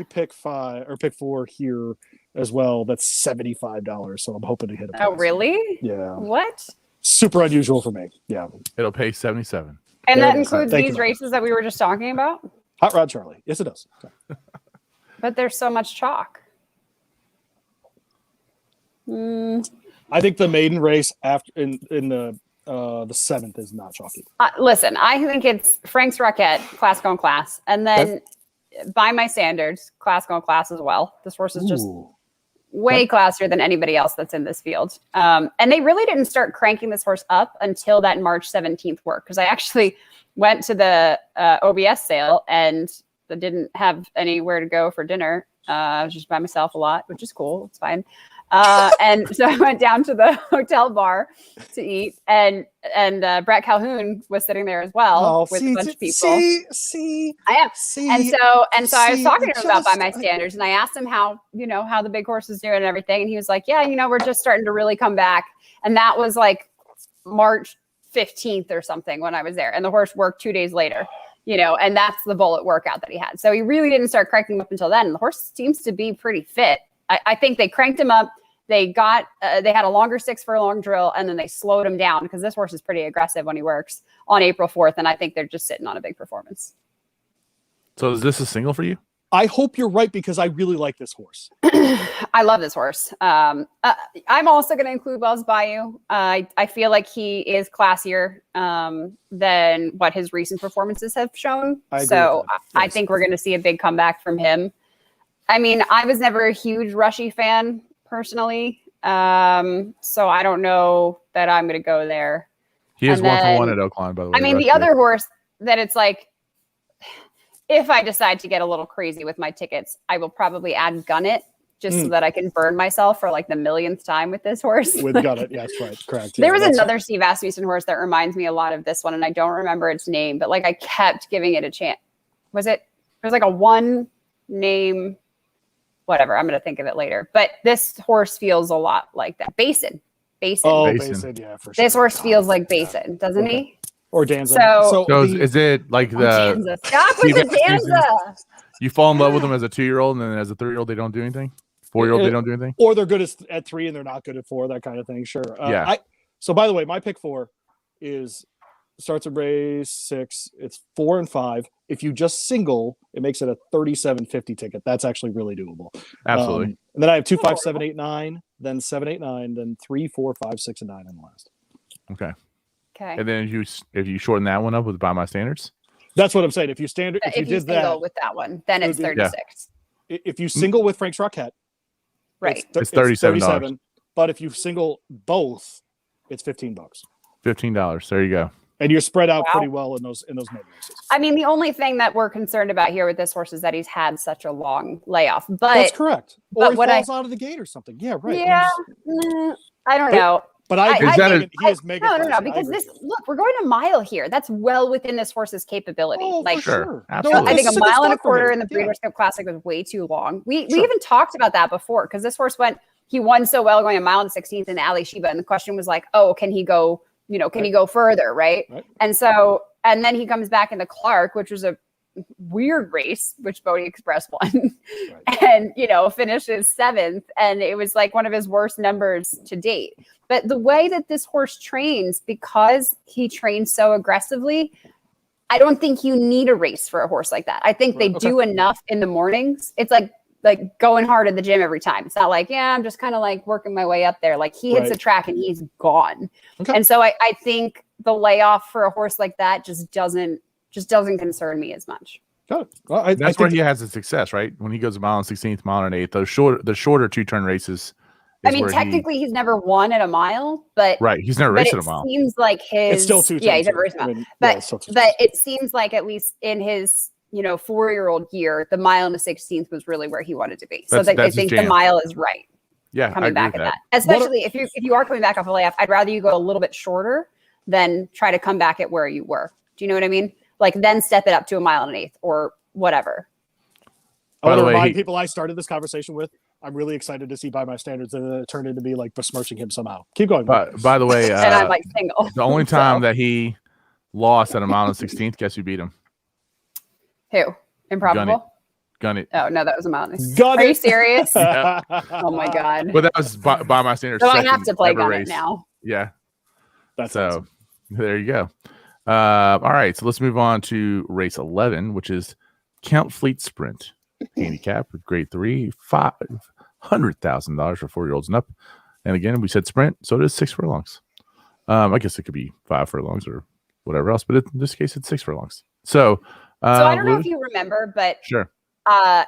pick 5 or pick 4 here as well. That's $75. So I'm hoping to hit it. Oh, really? Yeah. What? Super unusual for me. Yeah. It'll pay 77. And that includes these races that we were just talking about? Hot Rod Charlie. Yes, it does. But there's so much chalk. I think the maiden race after in the 7th is not chalky. Listen, I think it's Frank's Rocket, Classical and Class, and then by my standards, Classical and Class as well. This horse is just way classier than anybody else that's in this field. And they really didn't start cranking this horse up until that March 17th work, because I actually went to the OBS sale and didn't have anywhere to go for dinner. I was just by myself a lot, which is cool. It's fine. And so I went down to the hotel bar to eat, and Brett Calhoun was sitting there as well with a bunch of people. I am. And so I was talking to him about By My Standards, and I asked him how the big horse is doing and everything. And he was like, yeah, we're just starting to really come back. And that was like March 15th or something when I was there. And the horse worked 2 days later. And that's the bullet workout that he had. So he really didn't start cranking him up until then. And the horse seems to be pretty fit. I think they cranked him up. They had a longer 6 furlong drill, and then they slowed him down because this horse is pretty aggressive when he works on April 4th. And I think they're just sitting on a big performance. So is this a single for you? I hope you're right because I really like this horse. I love this horse. I'm also going to include Wells Bayou. I feel like he is classier than what his recent performances have shown. I think we're going to see a big comeback from him. I mean, I was never a huge Rushy fan personally, so I don't know that I'm going to go there. He is 1-for-1 at Oaklawn, by the way. I mean, the other horse that it's like, if I decide to get a little crazy with my tickets, I will probably add Gunnet just so that I can burn myself for like the millionth time with this horse. With Gunnet, yeah, that's right, correct. There was another Steve Asmussen horse that reminds me a lot of this one, and I don't remember its name, but like I kept giving it a chance. It was like a one name, whatever. I'm going to think of it later. But this horse feels a lot like that. Basin. Oh, Basin, yeah, for sure. This horse feels like Basin, doesn't he? Or Danza. So is it like the Stop with the Danza? You fall in love with them as a 2-year-old, and then as a 3-year-old, they don't do anything? 4-year-old, they don't do anything? Or they're good at 3 and they're not good at 4, that kind of thing. Sure. So by the way, my pick 4 starts at race 6. It's 4 and 5. If you just single, it makes it a $37.50 ticket. That's actually really doable. Absolutely. And then I have 2, 5, 7, 8, 9, then 7, 8, 9, then 3, 4, 5, 6, and 9 in the last. Okay. Okay. And then if you shorten that one up with By My Standards? That's what I'm saying. If you did that with that one, then it's 36. Yeah. If you single with Frank's Rockette, right, it's $37. But if you single both, it's $15. $15. There you go. And you're spread out pretty well in those mid races. I mean, the only thing that we're concerned about here with this horse is that he's had such a long layoff. But that's correct. Or he falls out of the gate or something. Yeah, right. Yeah, I don't know. But I think he is mega. No, because we're going a mile here. That's well within this horse's capability. Oh, like, for sure. Absolutely. I think a mile and a quarter in the Breeders' Cup Classic was way too long. We even talked about that before because this horse he won so well going a mile and 16th in Ali Shiba, and the question was like, oh, can he go? Can he go further, right? And then he comes back into Clark, which was a weird race, which Bodie Express won, and finishes 7th, and it was like one of his worst numbers to date. But the way that this horse trains, because he trains so aggressively, I don't think you need a race for a horse like that. I think they do enough in the mornings. It's like going hard at the gym every time. It's not like, I'm just kind of like working my way up there. Like he hits the track and he's gone. And so I think the layoff for a horse like that just doesn't concern me as much. Got it. Well, That's where he has his success, right? When he goes a mile and 16th, mile and 8th, the shorter 2-turn races. I mean, technically, he's never won at a mile, but he's never raced at a mile. It seems like it's still 2 turns. Yeah, he's never raced a mile. But it seems like at least in his 4-year-old year, the mile and the 16th was really where he wanted to be. So I think the mile is right. Yeah, coming back at that. Especially if you are coming back off a layoff, I'd rather you go a little bit shorter than try to come back at where you were. Do you know what I mean? Like then step it up to a mile and an 8th or whatever. I want to remind people I started this conversation with. I'm really excited to see by my standards that it turned into me like besmirching him somehow. Keep going. By the way, and I'm like single. The only time that he lost at a mile and 16th, guess who beat him? Who? Improbable? Gun it. Oh no, that was a mile. Gun Are it. you serious? Oh my god. But that was by my standards. So I have to play Gun It now. Yeah. That's so. Awesome. There you go. All right, so let's move on to race 11, which is Count Fleet Sprint. Handicap with grade 3, $500,000 for 4-year-olds and up. And again, we said sprint, so it is 6 furlongs. I guess it could be 5 furlongs or whatever else, but in this case, it's 6 furlongs. So I don't know if you remember, but sure. I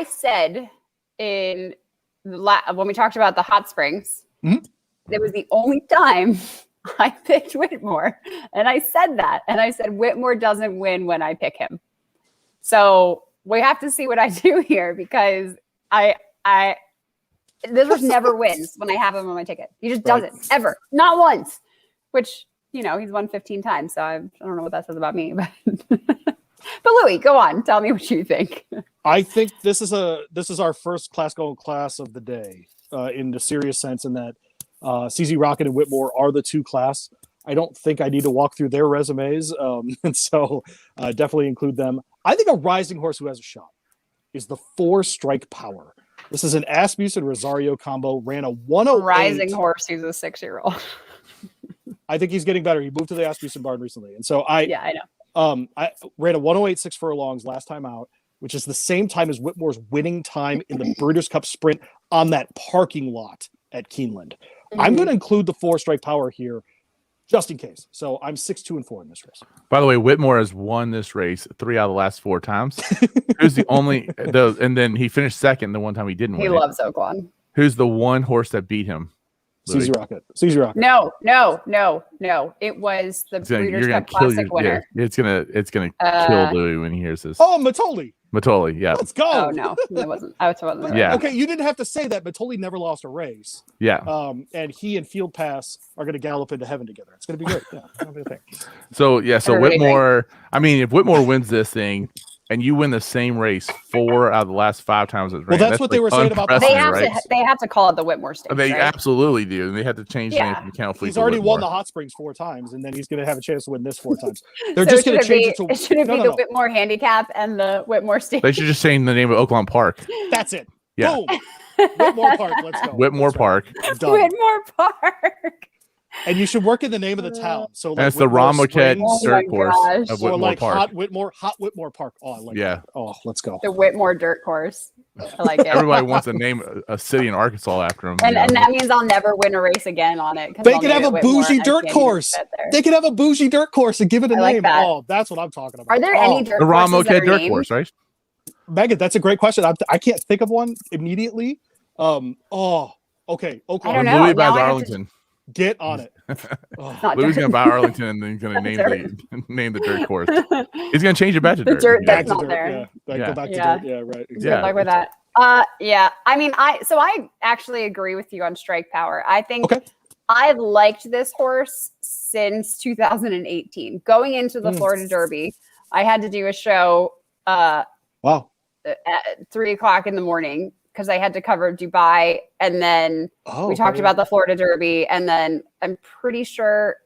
said when we talked about the hot springs, it was the only time I picked Whitmore, and I said that, and I said Whitmore doesn't win when I pick him. So we have to see what I do here because this horse never wins when I have him on my ticket. He just doesn't ever, not once. Which he's won 15 times, so I don't know what that says about me. But Louis, go on, tell me what you think. I think this is our first classical class of the day in the serious sense, in that CZ Rocket and Whitmore are the 2 class. I don't think I need to walk through their resumes, and so definitely include them. I think a rising horse who has a shot is the 4 Strike Power. This is an Asmussen Rosario combo, ran a 108. Rising horse who's a 6-year-old. I think he's getting better. He moved to the Asmussen barn recently, and so I know. I ran a 108 6 furlongs last time out, which is the same time as Whitmore's winning time in the Breeders' Cup Sprint on that parking lot at Keeneland. I'm going to include the 4 Strike Power here, just in case. So I'm 6-2-4 in this race. By the way, Whitmore has won this race 3 out of the last 4 times. Who's the only and then he finished second the one time he didn't win. He loves Oaklawn. Who's the one horse that beat him? CZ Rocket. CZ Rocket. No. It was the Breeders' Cup Classic winner. Yeah, it's gonna kill Louis when he hears this. Oh, Matoli. Matoli, yeah. Let's go. Oh no, it wasn't. I wasn't. Right. Yeah. Okay, you didn't have to say that. Matoli never lost a race. Yeah. And he and Field Pass are going to gallop into heaven together. It's going to be great. Yeah. That'll be a thing. So Whitmore. I mean, if Whitmore wins this thing, and you win the same race 4 out of the last 5 times it's ran. Well, that's what they were saying about the they have to call it the Whitmore Stakes. They right? absolutely do. And they had to change the name from Count Fleet. He's already won the Hot Springs 4 times, and then he's going to have a chance to win this 4 times. They're just going to change it to. It should be the Whitmore Handicap and the Whitmore Stakes. They should just change the name of Oaklawn Park. That's it. Yeah. Boom. Whitmore Park. Let's go. Whitmore Park. Done. Whitmore Park. And you should work in the name of the town. So like it's the Ramoket dirt course of or Whitmore like Park. Hot Whitmore Park. Oh, I like that. Oh, let's go. The Whitmore dirt course. I like it. Everybody wants to name a city in Arkansas after him. And that means I'll never win a race again on it. They could have a bougie dirt course. They could have a bougie dirt course and give it a name. That. Oh, that's what I'm talking about. Are there any dirt courses? The Ramoket dirt named? course, right? Megan, that's a great question. I can't think of one immediately. Okay. Oaklawn. I don't know. Louis buys Arlington. Get on it. Louis gonna buy Arlington and then he's gonna name the dirt course. He's gonna change it back to dirt. Dirt back that's to not dirt. there. Yeah. Go back to dirt. Yeah, right. Exactly. Good luck with that. Yeah. I mean, I actually agree with you on Strike Power. I think I've liked this horse since 2018. Going into the Florida Derby, I had to do a show at 3:00 in the morning because I had to cover Dubai, and then we talked about the Florida Derby, and then I'm pretty sure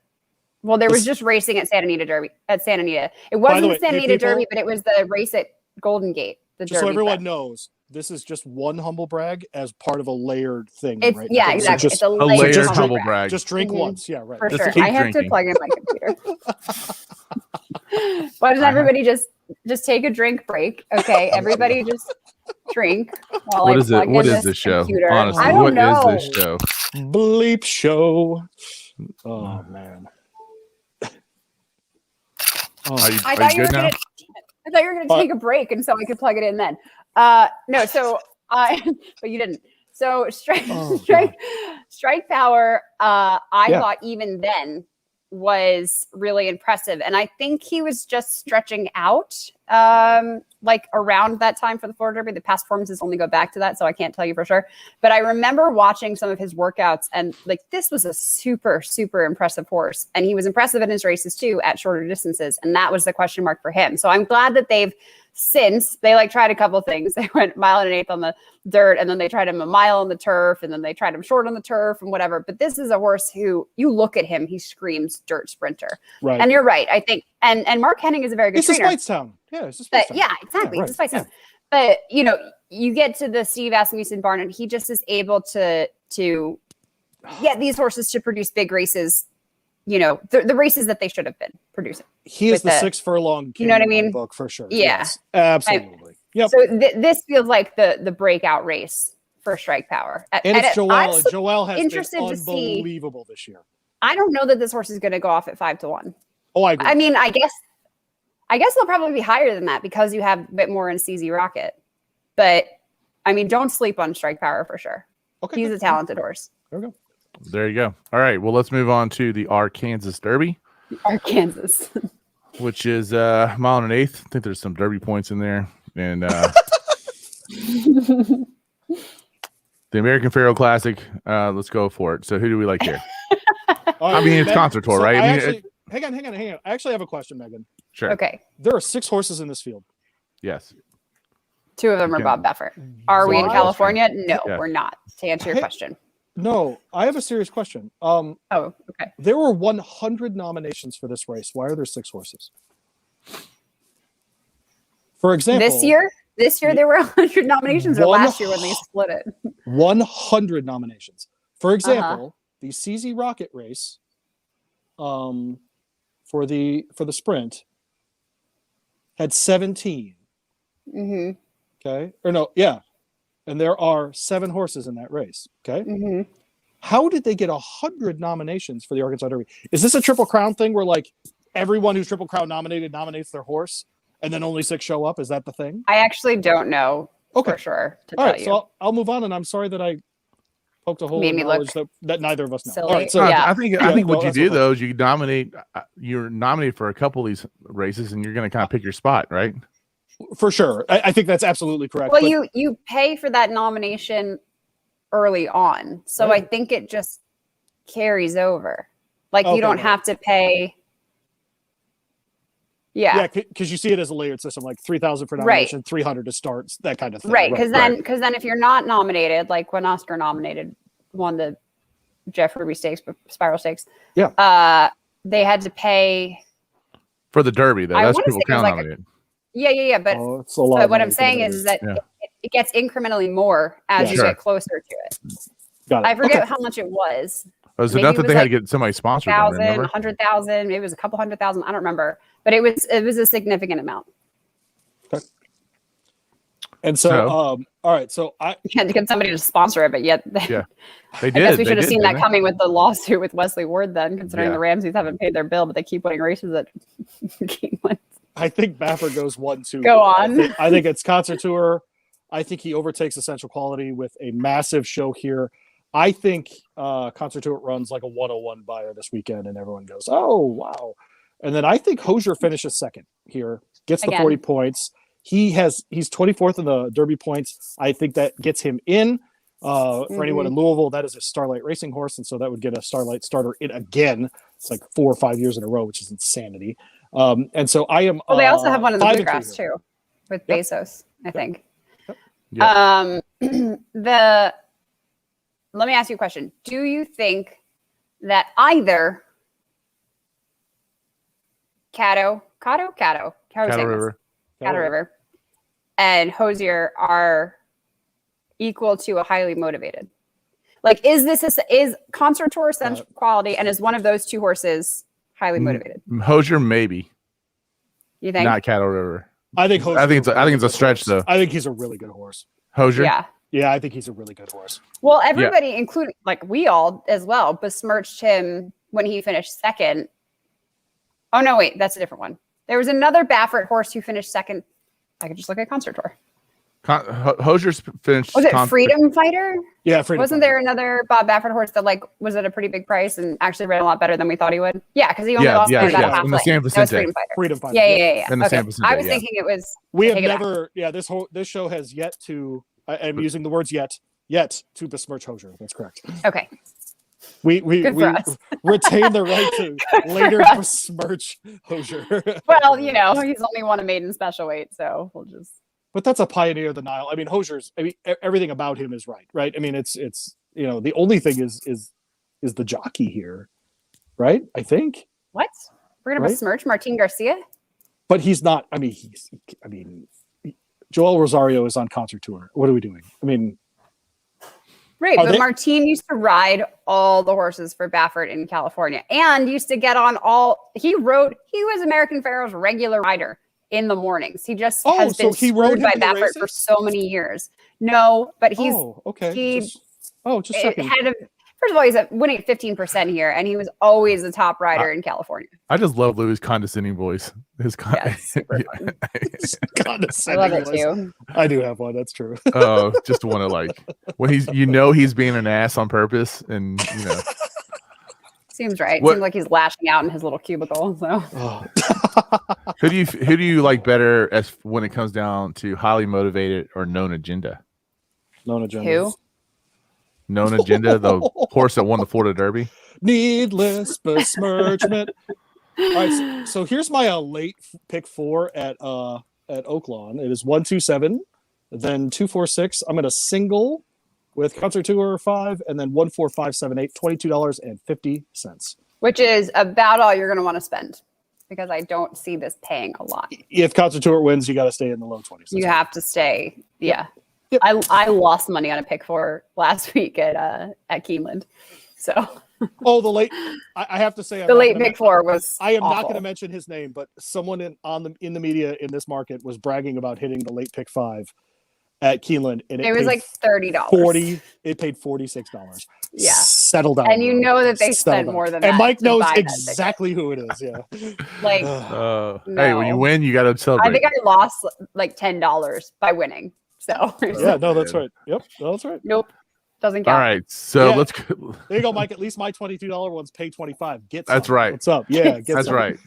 Well, there was just racing at Santa Anita Derby. It wasn't the Santa Anita Derby, but it was the race at Golden Gate. Just so everyone knows, this is just one humble brag as part of a layered thing. It's right? yeah, exactly. So it's a layered humble brag. Just drink once. Yeah, right. For sure. I have to plug in my computer. Why doesn't everybody just take a drink break? Okay, everybody just drink while what I is plug it? What in is this show? computer. Honestly, I don't what know. is this show? Bleep show. Oh man. I thought you were gonna take a break, and so I could plug it in then. No, so but you didn't. So strike power. I thought even then was really impressive, and I think he was just stretching out like around that time for the Florida Derby. The past performances only go back to that, so I can't tell you for sure. But I remember watching some of his workouts, and like this was a super impressive horse, and he was impressive in his races too at shorter distances, and that was the question mark for him. So I'm glad that they tried a couple things. They went 1 1/8 on the dirt, and then they tried him a mile on the turf, and then they tried him short on the turf and whatever. But this is a horse who you look at him, he screams dirt sprinter. Right. And you're right. I think, and Mark Henning is a very good trainer. It's a Speightstown. Yeah, it's a Speightstown. Yeah, exactly. Yeah, right. It's a Speightstown. But you get to the Steve Asmussen barn, and he just is able to get these horses to produce big races. The races that they should have been producing. He is the 6 furlong. You know what I mean? Book for sure. Yeah, yes, absolutely. Yep. So this feels like the breakout race for Strike Power. And it's Joelle. Joelle has interested been to see, unbelievable this year. I don't know that this horse is going to go off at 5-1. Oh, I agree. I mean, I guess they'll probably be higher than that because you have a bit more in CZ Rocket. But I mean, don't sleep on Strike Power for sure. Okay, he's a talented horse. There we go. There you go. All right. Well, let's move on to the Arkansas Derby. Arkansas. Which is 1 1/8. I think there's some Derby points in there. And the American Pharoah Classic. Let's go for it. So who do we like here? I mean, it's concert tour, right? Hang on. I actually have a question, Megan. Sure. Okay. There are 6 horses in this field. Yes. 2 of them are Bob Baffert. Are we in California? No, Yeah. we're not. To answer your question. No, I have a serious question. Okay. There were 100 nominations for this race. Why are there 6 horses? For example, this year there were 100 nominations, or last year when they split it. 100 nominations. For example, the CZ Rocket race, for the sprint, had 17. Mm-hmm. Okay, or no, yeah. And there are 7 horses in that race. Okay. Mm-hmm. How did they get 100 nominations for the Arkansas Derby? Is this a Triple Crown thing where like everyone who's Triple Crown nominates their horse and then only 6 show up? Is that the thing? I actually don't know for sure to tell you. So I'll move on, and I'm sorry that I poked a hole in knowledge that neither of us know. Silly. All right, so I think what you do though is you nominate. You're nominated for a couple of these races, and you're going to kind of pick your spot, right? For sure. I think that's absolutely correct. Well, you pay for that nomination early on. So I think it just carries over. Like you don't have to pay. Yeah, because you see it as a layered system, like 3,000 for nomination, 300 to start, that kind of thing. Right, because then if you're not nominated, like when Oscar won the Jeff Ruby Stakes, Spiral Stakes, they had to pay for the Derby though. That's Triple Crown nominated. Yeah. But, what I'm saying is that it gets incrementally more as you get closer to it. Got it. I forget how much it was. Oh, so not that they had to get somebody sponsored. 100,000, maybe it was a couple 100,000. I don't remember, but it was a significant amount. Okay. And so, all right. So I can't get somebody to sponsor it, but yet they did. I guess we should have seen that coming with the lawsuit with Wesley Ward. Then, considering the Ramseys haven't paid their bill, but they keep winning races at Keeneland. I think Baffert goes 1-2. Go on. I think it's Concert Tour. I think he overtakes Essential Quality with a massive show here. I think Concert Tour runs like a 101 buyer this weekend, and everyone goes, "Oh wow!" And then I think Hosier finishes second here, gets the 40 points. He's 24th in the Derby points. I think that gets him in. For anyone in Louisville, that is a Starlight Racing horse, and so that would get a Starlight starter in again. It's like 4 or 5 years in a row, which is insanity. And so I am. Well, they also have one in the Bluegrass too, with Bezos, I think. Let me ask you a question. Do you think that either Caddo River, and Hosier are equal to a highly motivated. Like, is Concert Tour essential quality, and is one of those two horses highly motivated? Hosier, maybe. You think? Not Cattle River. I think Hosier, I think it's a stretch though. I think he's a really good horse. Hosier. Yeah, I think he's a really good horse. Well, everybody, including like we all as well, besmirched him when he finished second. Oh no, wait, that's a different one. There was another Baffert horse who finished second. I could just look at Concert Tour. Hosier's finished. Was it Freedom Fighter? Yeah, Freedom. Wasn't there another Bob Baffert horse that like was at a pretty big price and actually ran a lot better than we thought he would? Yeah, because he only lost by about half length. That was Freedom Fighter. Yeah. In the San Okay. Vicente, I was thinking it was. We have never. Yeah, this show has yet to. I'm using the words yet to besmirch Hosier. That's correct. Okay. We retain the right to later besmirch Hosier. Well, you know, he's only won a maiden special weight, so we'll just. But that's a pioneer of the Nile. I mean, Hosier's. I mean, everything about him is right. I mean, it's you know, the only thing is the jockey here, right? I think. What? We're gonna besmirch Martin Garcia? But he's not. I mean, Joel Rosario is on Concert Tour. What are we doing? I mean. Right, but Martin used to ride all the horses for Baffert in California and used to get on he was American Pharoah's regular rider in the morners. He just has been screwed by Baffert for so many years. No, but he's okay. Just checking. First of all, he's winning 15% here, and he was always a top rider in California. I just love Louis' condescending voice. Super fun. Condescending. I love it too. I do have one. That's true. Oh, just want to like when he's being an ass on purpose, and you know. Seems right. Seems like he's lashing out in his little cubicle. So. Who do you like better as when it comes down to highly motivated or known agenda? Known agenda. Who? Known agenda, the horse that won the Florida Derby. Needless besmirchment. All right, so here's my late pick 4 at Oaklawn. It is 127, then 246. I'm at a single with Concert Tour 5, and then 14578, $22.50. Which is about all you're going to want to spend, because I don't see this paying a lot. If Concert Tour wins, you got to stay in the low 20s. You have to stay. Yeah. Yep. I lost money on a pick 4 last week at Keeneland. So. Oh, the late. I have to say, the late pick 4 was. I am awful. not going to mention his name, but someone in the media in this market was bragging about hitting the late pick 5 at Keeneland, and it was like $30. It paid $46. Yeah, settle down. And you know that they spent more than that. And Mike knows exactly who it is. Yeah. Like, no. Hey, when you win, you got to celebrate. I think I lost like $10 by winning. So yeah, no, that's right. Yep, that's right. Nope, doesn't count. All right, so let's. There you go, Mike. At least my $22 ones pay $25. Get some. That's right. What's up? Yeah, that's right.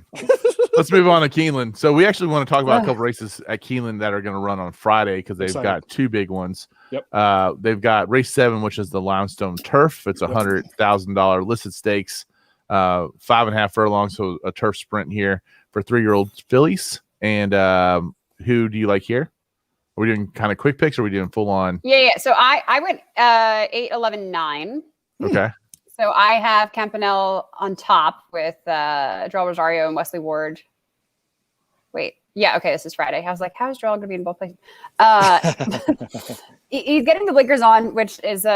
Let's move on to Keeneland. So we actually want to talk about a couple races at Keeneland that are going to run on Friday because they've got 2 big ones. Yep. They've got race 7, which is the Limestone Turf. It's $100,000 listed stakes, 5.5 furlongs, so a turf sprint here for 3-year-old fillies. And who do you like here? Are we doing kind of quick picks, or are we doing full on? Yeah. So I went 8, 11, 9. Okay. So I have Campanelle on top with Joel Rosario and Wesley Ward. Wait. Yeah, okay, this is Friday. I was like, how is Joel going to be in both places? He's getting the blinkers on, which is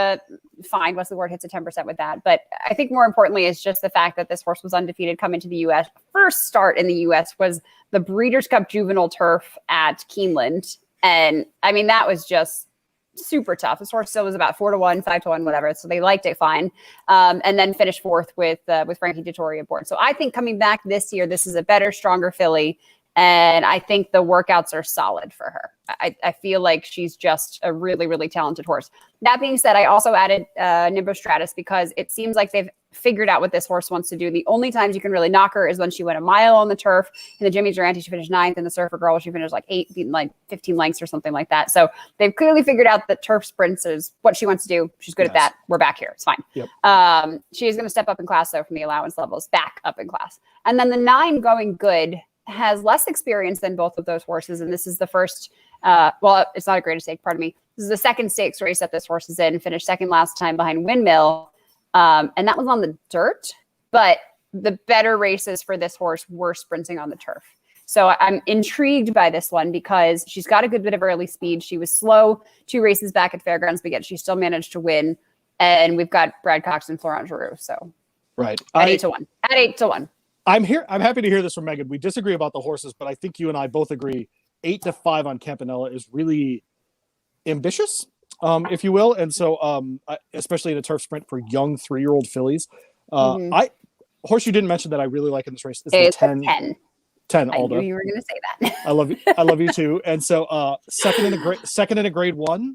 fine. Wesley Ward hits a 10% with that. But I think more importantly is just the fact that this horse was undefeated coming to the U.S. First start in the U.S. was the Breeders' Cup Juvenile Turf at Keeneland. And, I mean, that was just super tough. This horse still was about 4-1, 5-1, whatever. So they liked it fine. And then finished 4th with Frankie Dettori aboard. So I think coming back this year, this is a better, stronger filly. And I think the workouts are solid for her. I feel like she's just a really, really talented horse. That being said, I also added Nimbus Stratus because it seems like they've figured out what this horse wants to do. The only times you can really knock her is when she went a mile on the turf. In the Jimmy Durante, she finished 9th. In the Surfer Girl, she finished like 8, like 15 lengths or something like that. So they've clearly figured out that turf sprints is what she wants to do. She's good at that. We're back here. It's fine. Yep. She is going to step up in class, though, from the allowance levels, back up in class. And then the 9 Going Good has less experience than both of those horses. And this is the first, it's not a great stake, pardon me. This is the second stakes race that this horse is in, finished second last time behind Windmill. And that was on the dirt, but the better races for this horse were sprinting on the turf. So I'm intrigued by this one because she's got a good bit of early speed. She was slow 2 races back at Fairgrounds, but yet she still managed to win. And we've got Brad Cox and Florent Giroux. So right at 8-1. At 8-1. I'm happy to hear this from Megan. We disagree about the horses, but I think you and I both agree 8-5 on Campanella is really ambitious, if you will. And so, especially in a turf sprint for young 3-year-old fillies, horse you didn't mention that I really like in this race is the 10 Alda. I knew you were going to say that. I love you too. And so, second in a grade 1,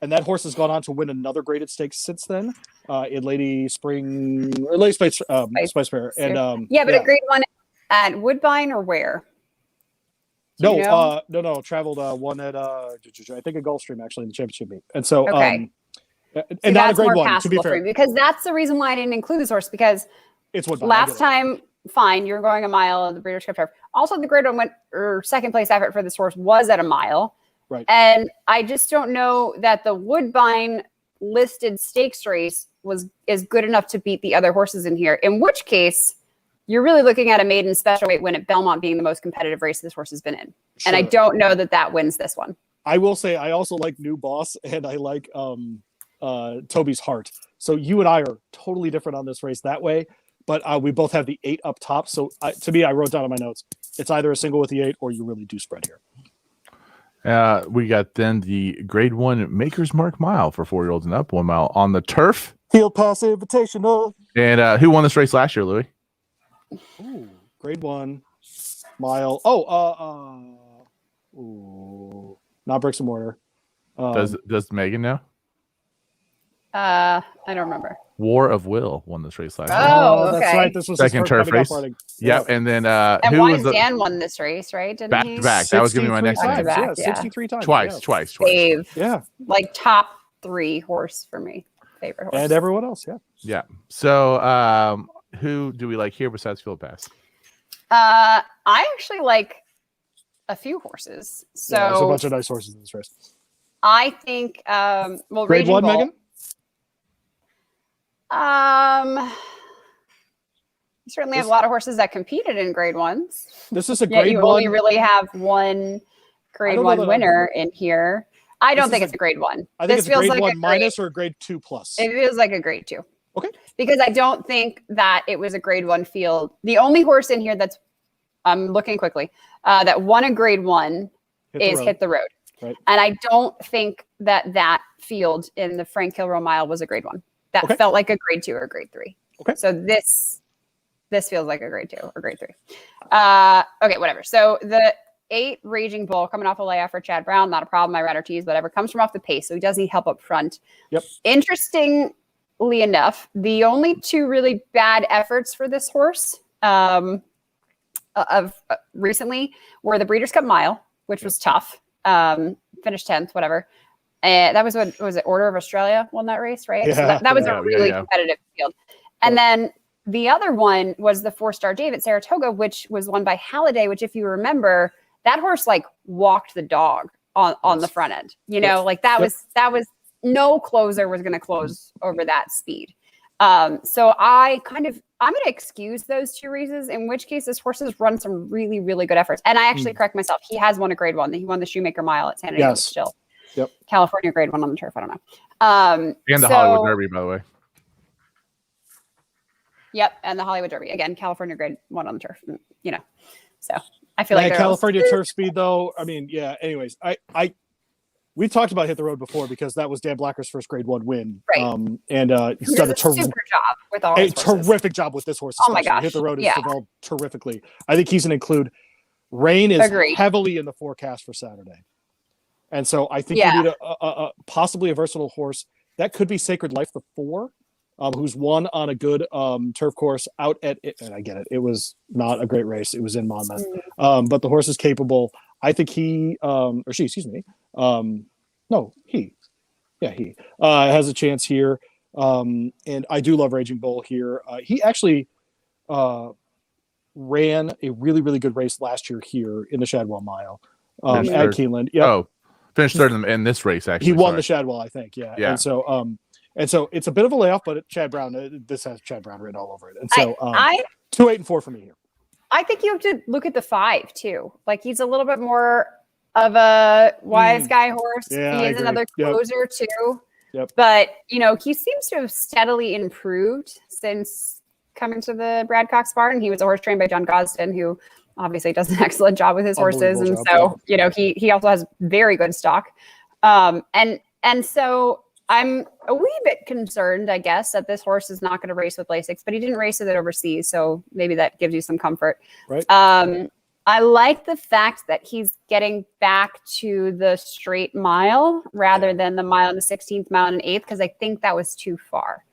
and that horse has gone on to win another graded stakes since then, in Lady Spice Fair. And a grade 1 at Woodbine or where? No, traveled one at I think at Gulfstream actually in the championship meet. And so and not a grade 1 to be fair, because that's the reason why I didn't include this horse, because it's Woodbine. Last time, fine, you're going a mile at the Breeders' Cup Turf. Also, the grade 1 second place effort for this horse was at a mile. Right. And I just don't know that the Woodbine listed stakes race is good enough to beat the other horses in here. In which case, you're really looking at a maiden special weight win at Belmont being the most competitive race this horse has been in. Sure. And I don't know that wins this one. I will say I also like New Boss and I like Toby's Heart. So you and I are totally different on this race that way, but we both have the 8 up top. So to me, I wrote down on my notes, it's either a single with the 8 or you really do spread here. We got then the grade 1 Maker's Mark Mile for 4-year-olds and up, 1 mile on the turf. Field Pass Invitational. And who won this race last year, Louis? Ooh, grade 1 mile. Not Bricks and Mortar. Does Megan know? I don't remember. War of Will won this race last year. Oh, okay. That's right. This was second turf race. Yep. And then and Wise Dan won this race, right? Didn't back he? to back. That was going to be my next times. name. Yeah, 63 times. Twice. Dave. Yeah. Like top 3 horse for me. Favorite horse. And everyone else, yeah. Yeah. So who do we like here besides Field Pass? I actually like a few horses. So there's a bunch of nice horses in this race. I think grade 1, Megan? You certainly have a lot of horses that competed in grade 1s. This is a grade 1. You only really have one grade 1 winner in here. I don't think it's a grade 1. I think this it's feels grade like 1 minus or a grade 2 plus. It feels like a grade 2. Okay. Because I don't think that it was a grade 1 field. The only horse in here that's, I'm looking quickly, that won a grade 1 is Hit the Road. Right. And I don't think that field in the Frank Kilroe Mile was a grade 1. That felt like a grade 2 or a grade 3. Okay. So this feels like a grade 2 or grade 3. Okay, whatever. So the 8 Raging Bull coming off a layoff for Chad Brown, not a problem. I read Ortiz, whatever, comes from off the pace. So he does need help up front. Yep. Interestingly enough, the only 2 really bad efforts for this horse recently were the Breeders' Cup Mile, which was tough. Finished 10th, whatever. That was what was it? Order of Australia won that race, right? Yeah, so that was a really competitive field. And then the other one was the 4-star Dave at Saratoga, which was won by Halliday, which if you remember, that horse like walked the dog on the front end. You know, like that was no closer was going to close over that speed. So I'm going to excuse those 2 races, in which case this horse has run some really, really good efforts. And I actually correct myself. He has won a grade 1. He won the Shoemaker Mile at San Diego still. Yep. California grade 1 on the turf. I don't know. And the Hollywood Derby, by the way. Yep. And the Hollywood Derby. Again, California grade 1 on the turf. You know, so I feel like California turf speed though. I mean, yeah, anyways, we've talked about Hit the Road before because that was Dan Blacker's first grade 1 win. Right. And he's done a super job with all his horses. Terrific job with this horse. Oh my gosh. Hit the Road is developed terrifically. I think he's going to include rain is heavily in the forecast for Saturday. And so I think you need a possibly a versatile horse. That could be Sacred Life, the 4, who's won on a good turf course out at it. And I get it. It was not a great race. It was in Monmouth. But the horse is capable. I think he has a chance here. And I do love Raging Bull here. He actually ran a really, really good race last year here in the Shadwell Mile at Keeneland. Yeah. Oh, finished third in this race, actually. He won the Shadwell, I think. Yeah. And so And so it's a bit of a layoff, but Chad Brown, this has Chad Brown written all over it. And so 2, 8, and 4 for me here. I think you have to look at the 5 too. Like he's a little bit more of a wise guy horse. Yeah, he is another closer too. Yep. But he seems to have steadily improved since coming to the Brad Cox barn. He was a horse trained by John Gosden, who obviously does an excellent job with his horses. And so, he also has very good stock. And so I'm a wee bit concerned, I guess, that this horse is not going to race with Lasix, but he didn't race with it overseas. So maybe that gives you some comfort. Right. I like the fact that he's getting back to the straight mile rather than the mile and the 16th mile and 8th, because I think that was too far.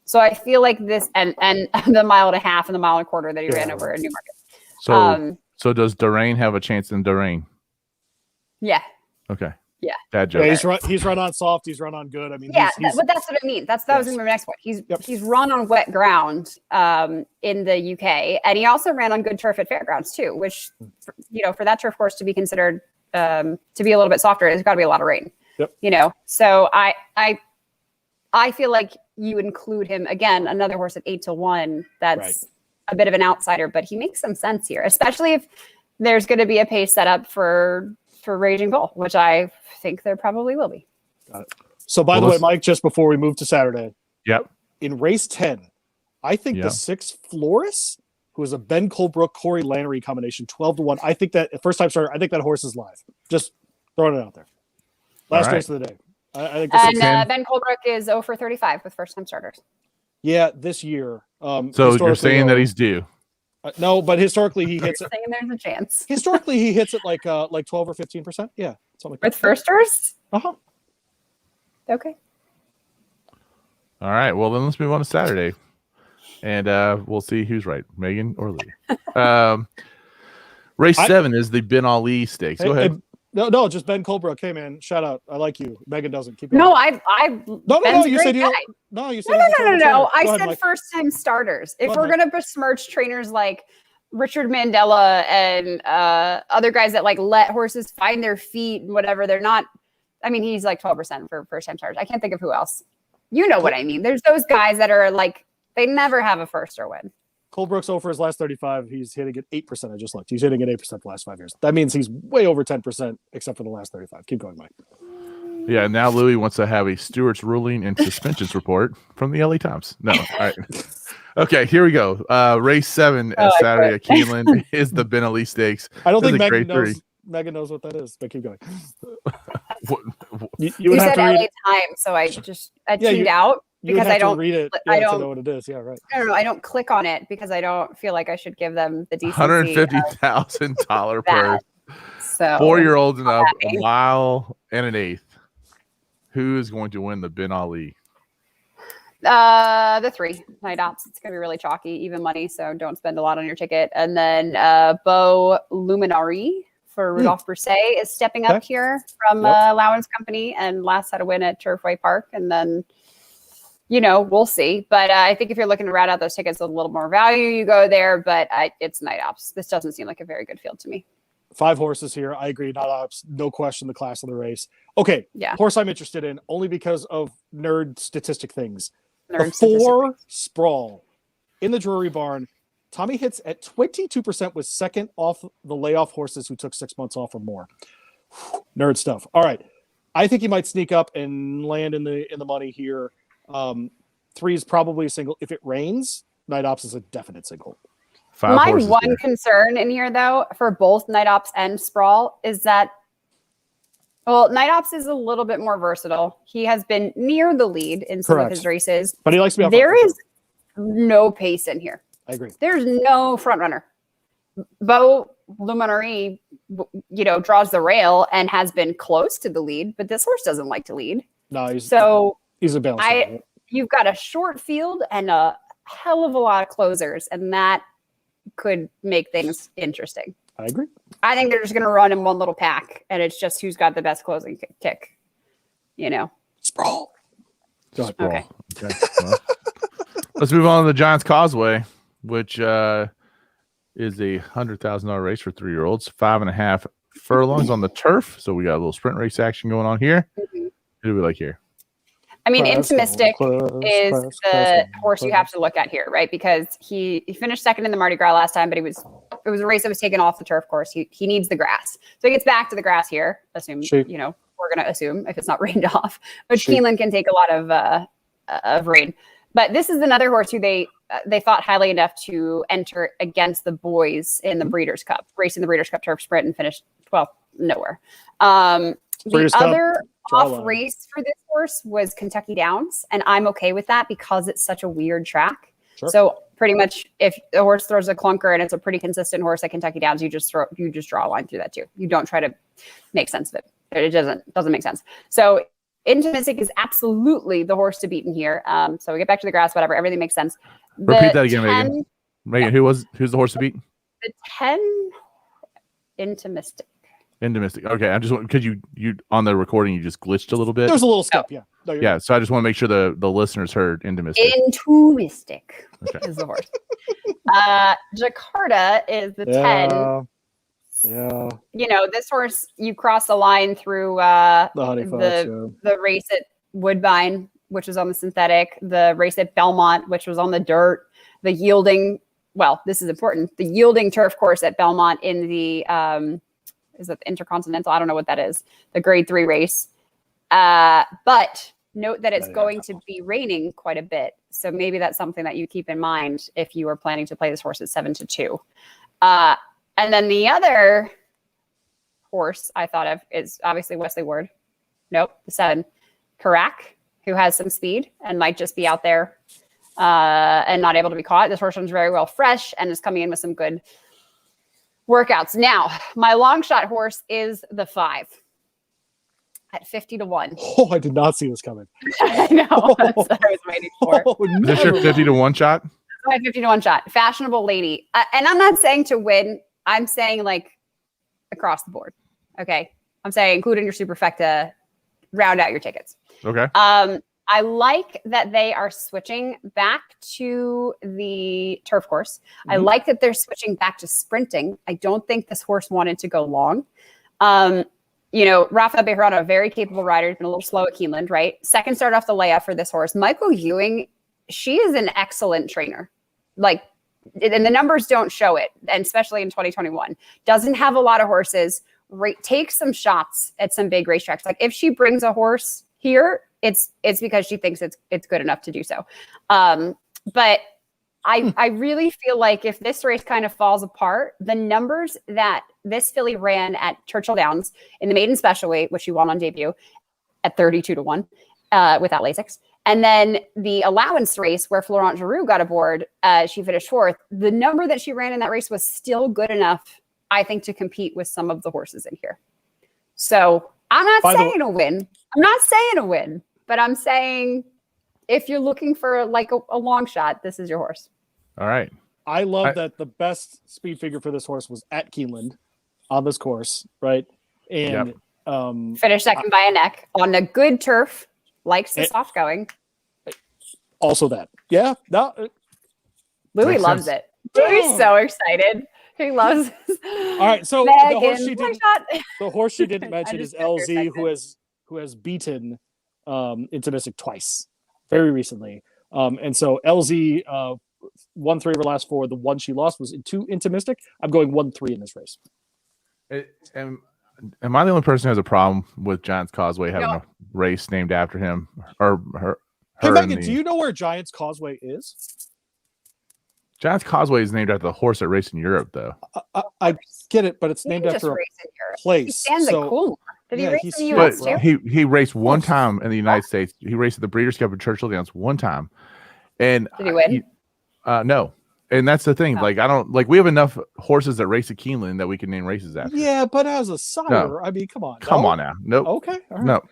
So I feel like this and the mile and a half and the mile and a quarter that he ran over in Newmarket. So does Durain have a chance in Durain? Yeah. Okay. Yeah. Bad joke. Yeah, he's run on soft. He's run on good. I mean, but that's what I mean. That was my next point. He's run on wet ground in the UK, and he also ran on good turf at fairgrounds too. Which, for that turf course to be considered to be a little bit softer, there's got to be a lot of rain. Yep. So I feel like you include him again, another horse at 8-1. That's a bit of an outsider, but he makes some sense here, especially if there's going to be a pace set up for Raging Bull, which I think there probably will be. Got it. So by the way, Mike, just before we move to Saturday, in race 10, I think the 6 Floris, who is a Ben Colebrook, Corey Lannery combination, 12-1. I think that first time starter, I think that horse is live. Just throwing it out there. Last race of the day. I think Ben Colebrook is 0 for 35 with first time starters. Yeah, this year. So you're saying that he's due? No, but historically he hits it. Saying there's a chance. Historically, he hits it like 12 or 15%. Yeah, something like with firsters. Okay. All right. Well, then let's move on to Saturday, and we'll see who's right, Megan or Lee. Race 7 is the Ben Ali Stakes. Go ahead. No, just Ben Colebrook. Hey, man, shout out. I like you. Megan doesn't. Keep going. No, No. You said no. You said no. I said first time starters. If we're gonna besmirch trainers like Richard Mandela and other guys that like let horses find their feet and whatever, they're not. I mean, he's like 12% for first time starters. I can't think of who else. You know what I mean? There's those guys that are like they never have a first or win. Colebrook's over his last 35. He's hitting at 8%. I just looked. He's hitting at 8% the last 5 years. That means he's way over 10%, except for the last 35. Keep going, Mike. Yeah, now Louis wants to have a Stewart's ruling and suspensions report from the LA Times. No, all right. Okay, here we go. Race 7 Saturday at Keeneland is the Ben Ali Stakes. I don't think Megan knows what that is, but keep going. you would have said to read LA Times, so I tuned out. Because I don't read it. I don't know what it is. Yeah, right. No, I don't click on it because I don't feel like I should give them the decency. $150,000 purse. So 4-year-olds and up, a mile and an eighth. Who is going to win the Ben Ali? The 3 Night Ops. It's gonna be really chalky, even money. So don't spend a lot on your ticket. And then Beau Luminari for Rudolph Broussais is stepping up here from Lowndes Company, and last had a win at Turfway Park, and then. We'll see. But I think if you're looking to rat out those tickets with a little more value, you go there. But it's Night Ops. This doesn't seem like a very good field to me. 5 horses here. I agree. Night Ops, no question, the class of the race. Okay. Yeah. Horse I'm interested in only because of nerd statistic things. The 4 Sprawl in the Drury Barn. Tommy hits at 22%, was second off the layoff horses who took 6 months off or more. Nerd stuff. All right. I think he might sneak up and land in the money here. 3 is probably a single. If it rains, Night Ops is a definite single. My one concern in here, though, for both Night Ops and Sprawl is that, Night Ops is a little bit more versatile. He has been near the lead in some of his races. But he likes to be out There is no pace in here. I agree. There's no front runner. Beau Luminari, draws the rail and has been close to the lead, but this horse doesn't like to lead. No, he's a balance. You've got a short field and a hell of a lot of closers, and that could make things interesting. I agree. I think they're just going to run in one little pack, and it's just who's got the best closing kick. Sprawl. Okay. Well, let's move on to the Giants Causeway, which is a $100,000 race for 3-year-olds, 5.5 furlongs on the turf. So we got a little sprint race action going on here. Mm-hmm. Who do we like here? I mean, Class, Intimistic is class, the class, horse you have to look at here, right? Because he finished second in the Mardi Gras last time, but it was a race that was taken off the turf course. He needs the grass. So he gets back to the grass here. Sheep. We're going to assume if it's not rained off, but Sheep. Keeneland can take a lot of rain. But this is another horse who they thought highly enough to enter against the boys in the Breeders' Cup, racing the Breeders' Cup Turf Sprint and finished 12th nowhere. The other off race for this horse was Kentucky Downs, and I'm okay with that because it's such a weird track. Sure. So pretty much, if the horse throws a clunker and it's a pretty consistent horse at Kentucky Downs, you just draw a line through that too. You don't try to make sense of it. It doesn't make sense. So Intimistic is absolutely the horse to beat in here. So we get back to the grass, whatever. Everything makes sense. Repeat that again, Megan. Megan, who's the horse to beat? The 10 Intimistic. Intimistic. Okay, I just want because you on the recording you just glitched a little bit. There's a little skip, yeah. No, Yeah, so I just want to make sure the listeners heard Intimistic. Intumistic Okay. is the horse. Jakarta is the 10. Yeah. This horse, you cross the line through The Honey Fox, the race at Woodbine, which was on the synthetic, the race at Belmont, which was on the dirt, the yielding, this is important, the yielding turf course at Belmont in the, is it the Intercontinental? I don't know what that is, the grade 3 race. But note that it's going to be raining quite a bit. So maybe that's something that you keep in mind if you are planning to play this horse at 7-2. And then the other horse I thought of is obviously Wesley Ward. Nope, the 7. Karak, who has some speed and might just be out there and not able to be caught. This horse runs very well fresh and is coming in with some good workouts. Now, my long shot horse is the 5 at 50-1. Oh, I did not see this coming. I know. That's what I was waiting for. Is this your 50-1 shot? My 50-1 shot. Fashionable lady. And I'm not saying to win. I'm saying like across the board. Okay. I'm saying including your superfecta, round out your tickets. Okay. I like that they are switching back to the turf course. Mm-hmm. I like that they're switching back to sprinting. I don't think this horse wanted to go long. Rafa Bejarano, a very capable rider, has been a little slow at Keeneland, right? Second start off the layup for this horse. Michael Ewing, she is an excellent trainer. And the numbers don't show it, and especially in 2021. Doesn't have a lot of horses. Takes some shots at some big racetracks. Like if she brings a horse here, it's because she thinks it's good enough to do so. But I really feel like if this race kind of falls apart, the numbers that this filly ran at Churchill Downs in the maiden special weight, which she won on debut at 32-1 without Lasix. And then the allowance race where Florent Giroux got aboard, she finished 4th. The number that she ran in that race was still good enough, I think, to compete with some of the horses in here. So I'm not saying a win. I'm not saying a win, but I'm saying if you're looking for like a long shot, this is your horse. All right. I love that the best speed figure for this horse was at Keeneland on this course, right? And finished second by a neck on a good turf. Likes the soft going. Also that. Yeah. No. Louis loves it. Louis so excited. He loves this. All right. So Megan, the horse she didn't mention is LZ, who has beaten Intimistic twice very recently. And so LZ won 3 of her last 4. The one she lost was in 2 Intimistic. I'm going 1-3 in this race. Am I the only person who has a problem with Giants Causeway having a race named after him or her? Hey, Megan, do you know where Giants Causeway is? Giants Causeway is named after the horse that raced in Europe, though. I get it, but it's named after a place. He stands so, at Coolmore. Did he race in the But U.S. too? he raced one time in the United States. He raced at the Breeders' Cup at Churchill Downs one time. And did he win? No. And that's the thing. Like, I don't we have enough horses that race at Keeneland that we can name races after. Yeah, but as a sire, I mean, come on. Come on now. Nope. Okay. All right. No.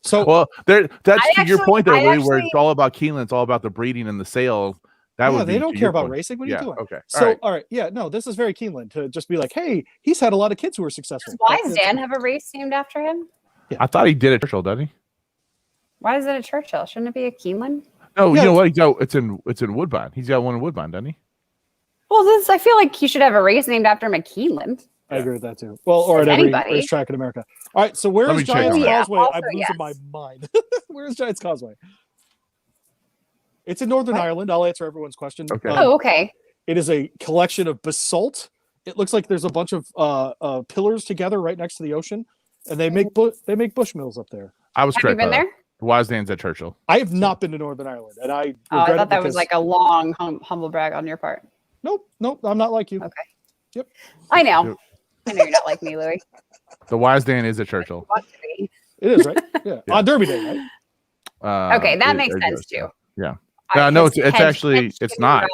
So that's to your point there, Louis, where it's all about Keeneland, it's all about the breeding and the sale. They don't care about racing. What are you doing? Okay. So all right. Yeah, no, this is very Keeneland to just be like, hey, he's had a lot of kids who are successful. Why does Dan have a race named after him? Yeah. I thought he did at Churchill, doesn't he? Why is it at Churchill? Shouldn't it be a Keeneland? No, you know what? It's in Woodbine. He's got one in Woodbine, doesn't he? Well, I feel like he should have a race named after him at Keeneland. I agree with that too. Well, or at every racetrack in America. All right, so where is Giants Causeway? Also, I'm losing my mind. Where is Giants Causeway? It's in Northern Ireland. I'll answer everyone's question. Okay. Okay. It is a collection of basalt. It looks like there's a bunch of pillars together right next to the ocean, and they make bushmills up there. I was correct. Have you been there? The Wisedan's at Churchill. I have not been to Northern Ireland, and I thought that was like a long humble brag on your part. Nope, I'm not like you. Okay. Yep. I know. I know you're not like me, Louis. The Wisedan is at Churchill. It is, right? Yeah. On Derby Day, right? Okay, that makes sense too. Yeah. No, it's actually not.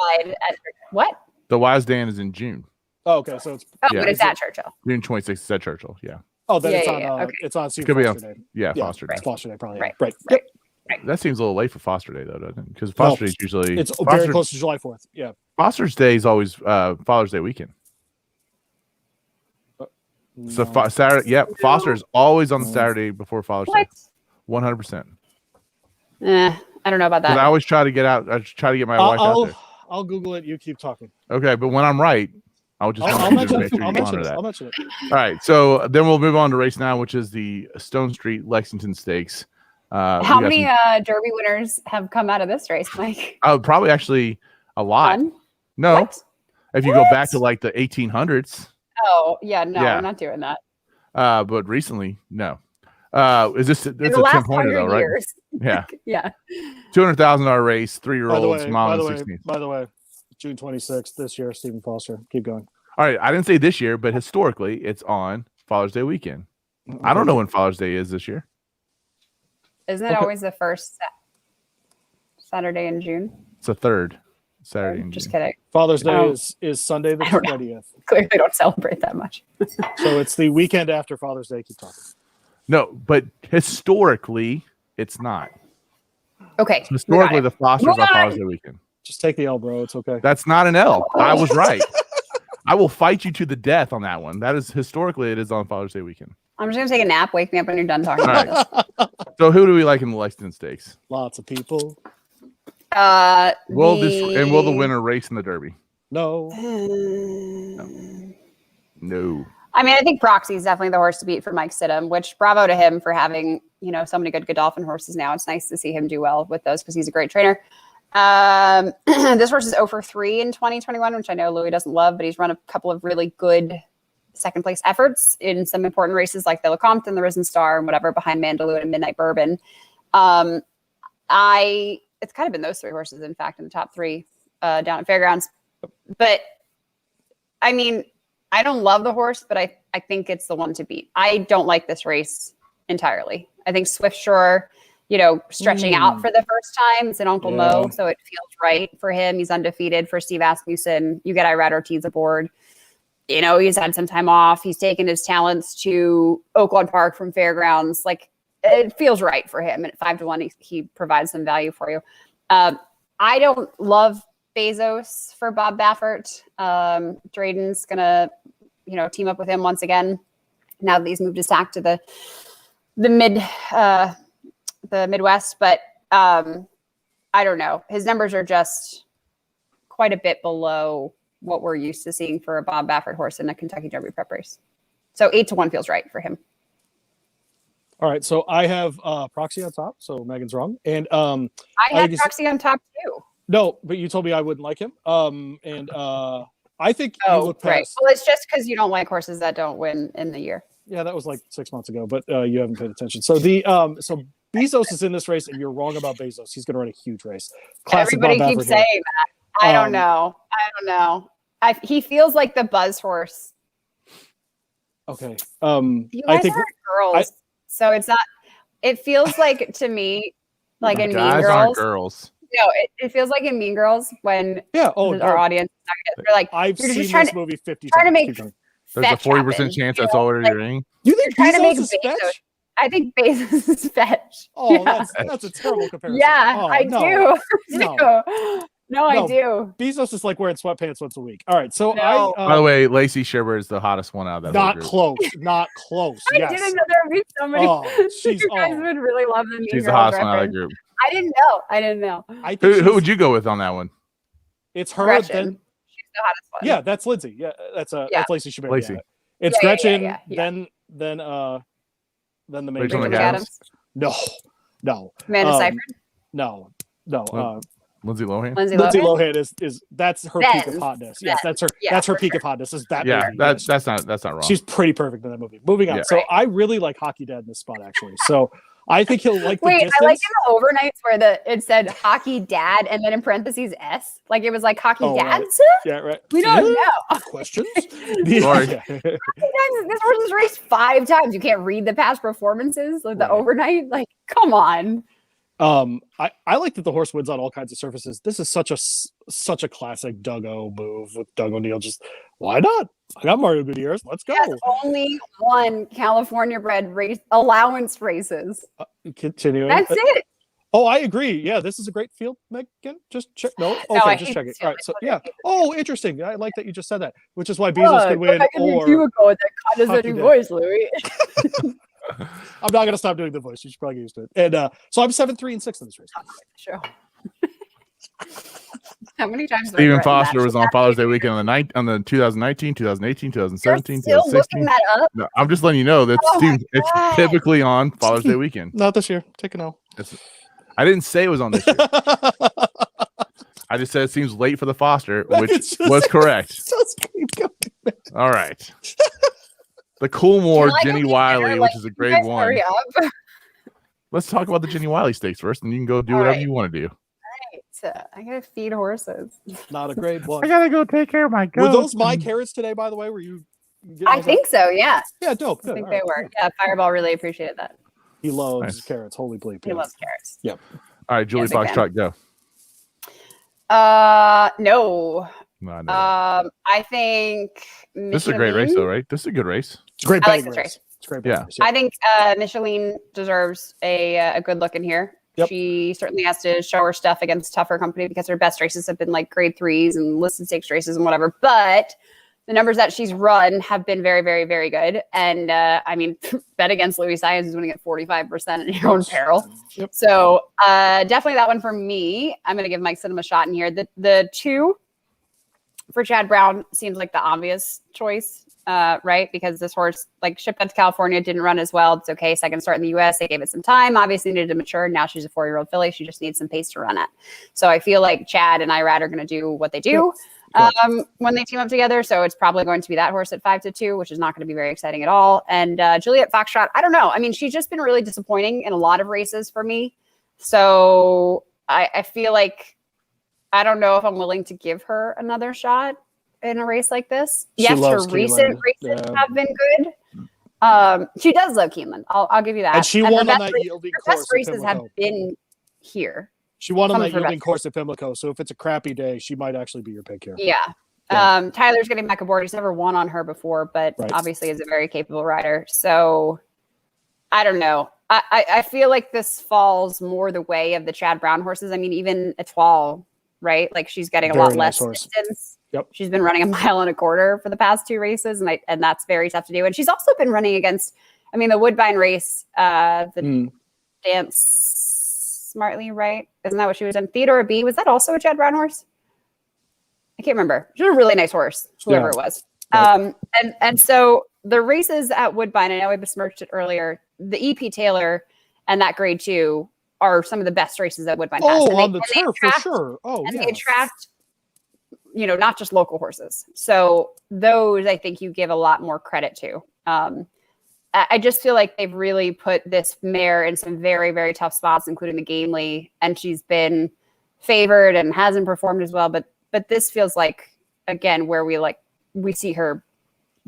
What? The Wisedan is in June. Oh, okay. So it's but it's at Churchill. June 26th is at Churchill. Yeah. Oh, then it's on Steve Foster Day. Yeah, Foster Day. It's Foster Day, probably. Right. Yep. That seems a little late for Foster Day, though, doesn't it? Because Foster Day is usually very close to July 4th. Yeah. Foster's Day is always Father's Day weekend. So Saturday, Foster is always on the Saturday before Father's Day. 100%. I don't know about that. I always try to get out. I try to get my wife out there. I'll Google it. You keep talking. Okay, but when I'm right, I'll mention it. I'll mention it. All right, so then we'll move on to race 9, which is the Stone Street Lexington Stakes. How many Derby winners have come out of this race, Mike? Probably actually a lot. One? No, what? If you go back to like the 1800s. Oh yeah, no, I'm not doing that. But recently, no. Is this? It's a 10-pointer though, right? Years. Yeah. Yeah. $200,000 race, 3-year-olds, mom and 16. By the way, June 26th this year, Stephen Foster. Keep going. All right, I didn't say this year, but historically, it's on Father's Day weekend. Okay. I don't know when Father's Day is this year. Isn't it always the first Saturday in June? It's the third Saturday in June. Just kidding. Father's Day is Sunday the 20th. Clearly don't celebrate that much. So it's the weekend after Father's Day. Keep talking. No, but historically, it's not. Okay. So historically, the Foster's on Father's Day weekend. Just take the L, bro. It's okay. That's not an L. I was right. I will fight you to the death on that one. That is historically, it is on Father's Day weekend. I'm just gonna take a nap. Wake me up when you're done talking about this. So who do we like in the Lexington Stakes? Lots of people. Will the winner race in the Derby? No. No. I mean, I think Proxy is definitely the horse to beat for Mike Sidham, which bravo to him for having, so many good Godolphin horses now. It's nice to see him do well with those because he's a great trainer. This horse is 0-for-3 in 2021, which I know Louis doesn't love, but he's run a couple of really good second place efforts in some important races like the Lecompton, the Risen Star, and whatever behind Mandaloo and Midnight Bourbon. It's kind of been those three horses, in fact, in the top three down at Fairgrounds. But I mean, I don't love the horse, but I think it's the one to beat. I don't like this race entirely. I think Swift Shore, stretching out for the first time. It's an Uncle Mo, so it feels right for him. He's undefeated for Steve Asmussen. You get Irad Ortiz aboard. He's had some time off. He's taken his talents to Oaklawn Park from Fairgrounds. Like, it feels right for him. And at 5-1, he provides some value for you. I don't love Bezos for Bob Baffert. Drayden's gonna, team up with him once again now that he's moved his tack to the Midwest. But I don't know. His numbers are just quite a bit below what we're used to seeing for a Bob Baffert horse in a Kentucky Derby prep race. So 8-1 feels right for him. All right, so I have Proxy on top, so Megan's wrong, and I had Proxy on top too. No, but you told me I wouldn't like him, and I think you look past. Right. Well, it's just because you don't like horses that don't win in the year. Yeah, that was like 6 months ago, but you haven't paid attention. So so Bezos is in this race, and you're wrong about Bezos. He's going to run a huge race. Classic Everybody Bob keeps Baffert saying here. that. I don't know. He feels like the buzz horse. Okay. You guys aren't girls, so it's not. It feels like to me, like in Mean Girls. Aren't girls. No, it feels like in Mean Girls when our audience, they're like, I've seen this movie 50 times. Trying to make there's a 40% chance that's already ring. You think Bezos is fetch? I think Bezos is fetch. Oh, that's a terrible comparison. Yeah, I do. No, I do. Bezos is like wearing sweatpants once a week. All right, so by the way, Lacey Sherber is the hottest one out of that. Not close. Not close. I didn't know there would be so many. You guys would really love the Mean Girls. She's the hottest one out of the group. I didn't know. Who would you go with on that one? It's her. Gretchen. She's the hottest one. Yeah, that's Lindsay. Yeah, that's Lacey Chabert. Lacey. It's Yeah, Gretchen, yeah. then the main Rachel character. McAdams? No. Amanda Seyfried. No. Lindsay Lohan. Lindsay Lohan is that's her peak of Then. hotness. Yes, Then. that's her For peak sure. of hotness. Is that Yeah, movie? Yes. that's not wrong. She's pretty perfect in that movie. Moving on. Yeah. So I really like Hockey Dad in this spot actually. So I think he'll like the Wait, distance. I like in the overnights where it said hockey dad and then in parentheses S. Like it was like hockey dads. Right. Yeah, right. We don't know. Questions? Sorry. This horse was raced 5 times. You can't read the past performances of the Right. overnight. Like, come on. I like that the horse wins on all kinds of surfaces. This is such a classic Doug O move with Doug O'Neill. Just why not? I got Mario Gutierrez. Let's go. Has only one California bred race allowance races. Continuing. That's it. Oh, I agree. Yeah, this is a great field, Megan. Just check. No, okay, I just hate checking. this All right, field. so yeah. Oh, interesting. I like that you just said that, which is why Bezos could win. I can Or do go with that condescending Hockey voice, Louis. I'm not gonna stop doing the voice. You should probably get used to it. And so I'm 7-3-6 in this race. Sure. How many times? Stephen Foster was on Father's Day weekend on the 2019, 2018, 2017, You're still 2016. looking that up? No, I'm just letting you know that Oh my it's God. typically on Father's Day weekend. Not this year. Take a no. I didn't say it was on this year. I just said it seems late for the Foster, which was correct. Just keep going. All right. The Coolmore Like Jenny a Wiley, beginner, which like, is a you grade guys 1. hurry up. Let's talk about the Jenny Wiley stakes first, and you can go do All whatever right. you want to do. I gotta feed horses. Not a grade 1. I gotta go take care of my goats. Were those my carrots today, by the way? Were you? I think so. Yeah, Yeah, dope. I Good. think All they right. were. Yeah, Fireball really appreciated that. He loves Nice. carrots. Holy bleep. He yeah. loves carrots. Yep. All right, Julie Yeah, big Foxtrot, go. No. No, no. I think This is a great race, though, right? This is a good race. It's a great I like betting this race. race. It's a great Yeah. betting race. I think Micheline deserves a good look in here. Yep. She certainly has to show her stuff against tougher company because her best races have been like grade 3s and listed stakes races and whatever. But the numbers that she's run have been very, very, very good. And I mean, bet against Louis Science is winning at 45% in your own peril. Yep. So definitely that one for me. I'm going to give Mike Cinema a shot in here. The 2 for Chad Brown seems like the obvious choice, right? Because this horse, like, shipped out to California, didn't run as well. It's okay. Second start in the U.S. They gave it some time. Obviously needed to mature. Now she's a 4-year-old filly. She just needs some pace to run at. So I feel like Chad and Irad are going to do what they do when they team up together. So it's probably going to be that horse at 5-2, which is not going to be very exciting at all. And Juliet Foxtrot, I don't know. I mean, she's just been really disappointing in a lot of races for me. So I feel like I don't know if I'm willing to give her another shot in a race like this. She Yes, her loves recent Keeneland. races Yeah. have been good. She does love Keeneland. I'll give you that. And she her won on best that race- yielding her course best at races have Pimlico. been here. She won on some that of her yielding best course at Pimlico. So if it's a crappy day, she might actually be your pick here. Yeah. Yeah. Tyler's getting back aboard. He's never won on her before, but Right. obviously is a very capable rider. So I don't know. I feel like this falls more the way of the Chad Brown horses. I mean, even Etoile, right? Like she's getting a Very lot nice less horse. distance. Yep. She's been running 1.25 miles for the past 2 races, and that's very tough to do. And she's also been running against, I mean, the Woodbine race, the Dance Smartly, right? Isn't that what she was in? Theodora B, was that also a Chad Brown horse? I can't remember. She was a really nice horse, whoever Yeah. it was. Right. And so the races at Woodbine, I know I besmirched it earlier, the EP Taylor and that grade 2 are some of the best races that Woodbine has. Oh, And on the they turf for attract- sure. Oh, And yeah. they attract, not just local horses. So those I think you give a lot more credit to. I just feel like they've really put this mare in some very, very tough spots, including the Gamely, and she's been favored and hasn't performed as well. But this feels like, again, where we see her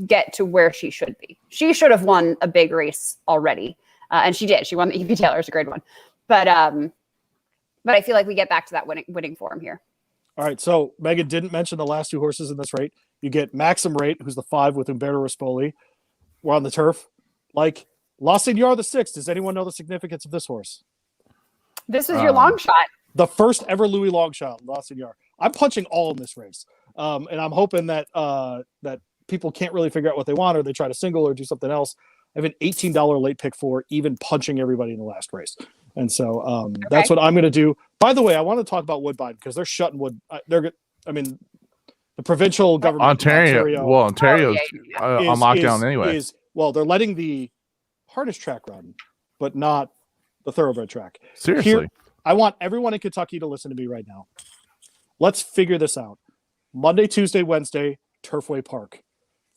get to where she should be. She should have won a big race already, and she did. She won the EP Taylor. It's a great one, but I feel like we get back to that winning form here. All right. So Megan didn't mention the last 2 horses in this rate. You get Maxim Rate, who's the 5 with Umberto Rispoli. We're on the turf. Like La Signora the 6. Does anyone know the significance of this horse? This is your long shot. The first ever Louis Longshot, La Signora. I'm punching all in this race. And I'm hoping that that people can't really figure out what they want, or they try to single or do something else. I have an $18 late pick for even punching everybody in the last race. And so that's what I'm going to do. By the way, I want to talk about Woodbine because they're shutting Wood. They're The provincial government. Ontario's on lockdown anyway. Well, they're letting the harness track run, but not the thoroughbred track. Seriously. I want everyone in Kentucky to listen to me right now. Let's figure this out. Monday, Tuesday, Wednesday, Turfway Park.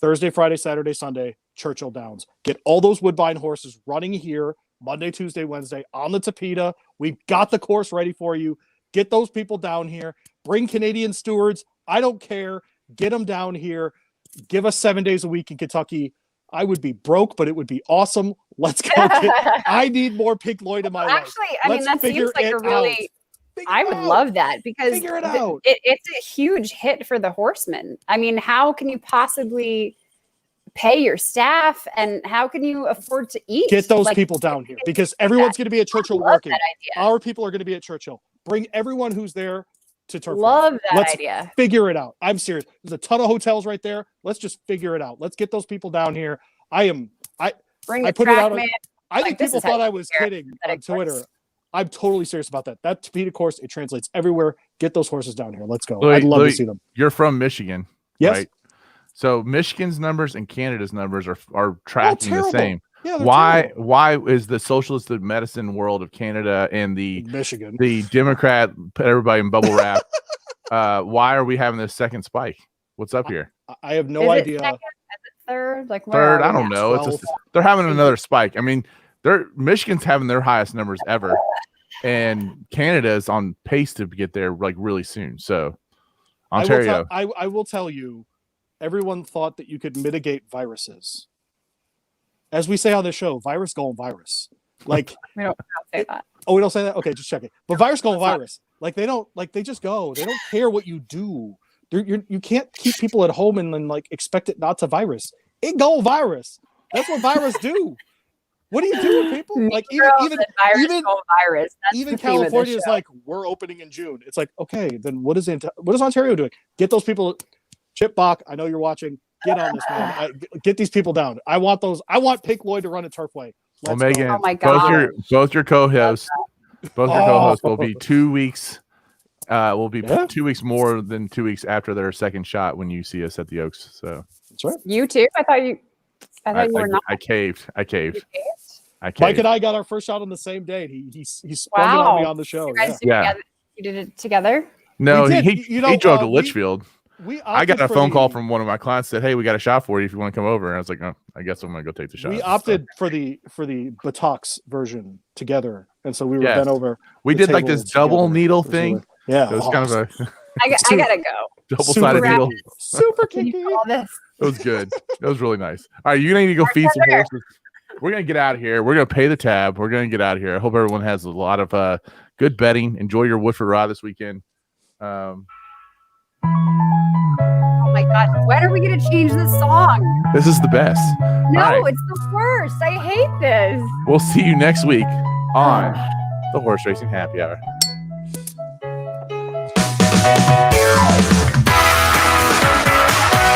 Thursday, Friday, Saturday, Sunday, Churchill Downs. Get all those Woodbine horses running here Monday, Tuesday, Wednesday on the Tapeta. We've got the course ready for you. Get those people down here. Bring Canadian stewards. I don't care. Get them down here. Give us 7 days a week in Kentucky. I would be broke, but it would be awesome. Let's go. I need more Pink Lloyd in my life. Actually, I mean, that seems like a really... I would love that because figure it out. It's a huge hit for the horsemen. I mean, how can you possibly pay your staff and how can you afford to eat? Get those people down here because everyone's going to be at Churchill working. Our people are going to be at Churchill. Bring everyone who's there to Turf. Love that Let's idea. Figure it out. I'm serious. There's a ton of hotels right there. Let's just figure it out. Let's get those people down here. I put it out. I think people thought I was kidding on Twitter. I'm totally serious about that. That Tapeta course, it translates everywhere. Get those horses down here. Let's go. I'd love to see them. You're from Michigan, yes? Right? So Michigan's numbers and Canada's numbers are tracking the same. Yeah, why is the socialist medicine world of Canada and the Michigan, the Democrat, put everybody in bubble wrap? Why are we having this second spike? What's up here? I have no idea. Second? Is it third? Like third? I don't know. They're having another spike. I mean, Michigan's having their highest numbers ever, and Canada is on pace to get there like really soon. So Ontario. I will tell you, everyone thought that you could mitigate viruses. As we say on the show, virus going virus. Like we don't say that. Oh, we don't say that? Okay, just check it. But virus going virus. Like they just go. They don't care what you do. You can't keep people at home and then like expect it not to virus. It go virus. That's what virus do. What do you do with people? Like even California is like, we're opening in June. It's like, okay, then what is Ontario doing? Get those people. Chip Bach, I know you're watching. Get on this, man. Get these people down. I want Pink Lloyd to run a Turfway. Well, Megan, oh my God. both your co-hosts will be 2 weeks. Will be 2 weeks more than 2 weeks after their second shot when you see us at the Oaks. So that's right. You too? I thought you were not. I caved. Mike and I got our first shot on the same day. He sprung it on me on the show. You guys you did it together? No, he drove to Litchfield. I got a phone call from one of my clients that, hey, we got a shot for you if you want to come over. And I was like, oh, I guess I'm going to go take the shot. We opted for the buttocks version together. And so we were bent over. We did like this double needle thing. Yeah. It was kind of a I gotta go. Double-sided needle. Super kinky. It was good. It was really nice. All right, you're going to need to go feed some horses. We're going to get out of here. We're going to pay the tab. We're going to get out of here. I hope everyone has a lot of good betting. Enjoy your Woodford ride this weekend. Oh my gosh, when are we going to change this song? This is the best. No, it's the worst. I hate this. We'll see you next week on the Horse Racing Happy Hour.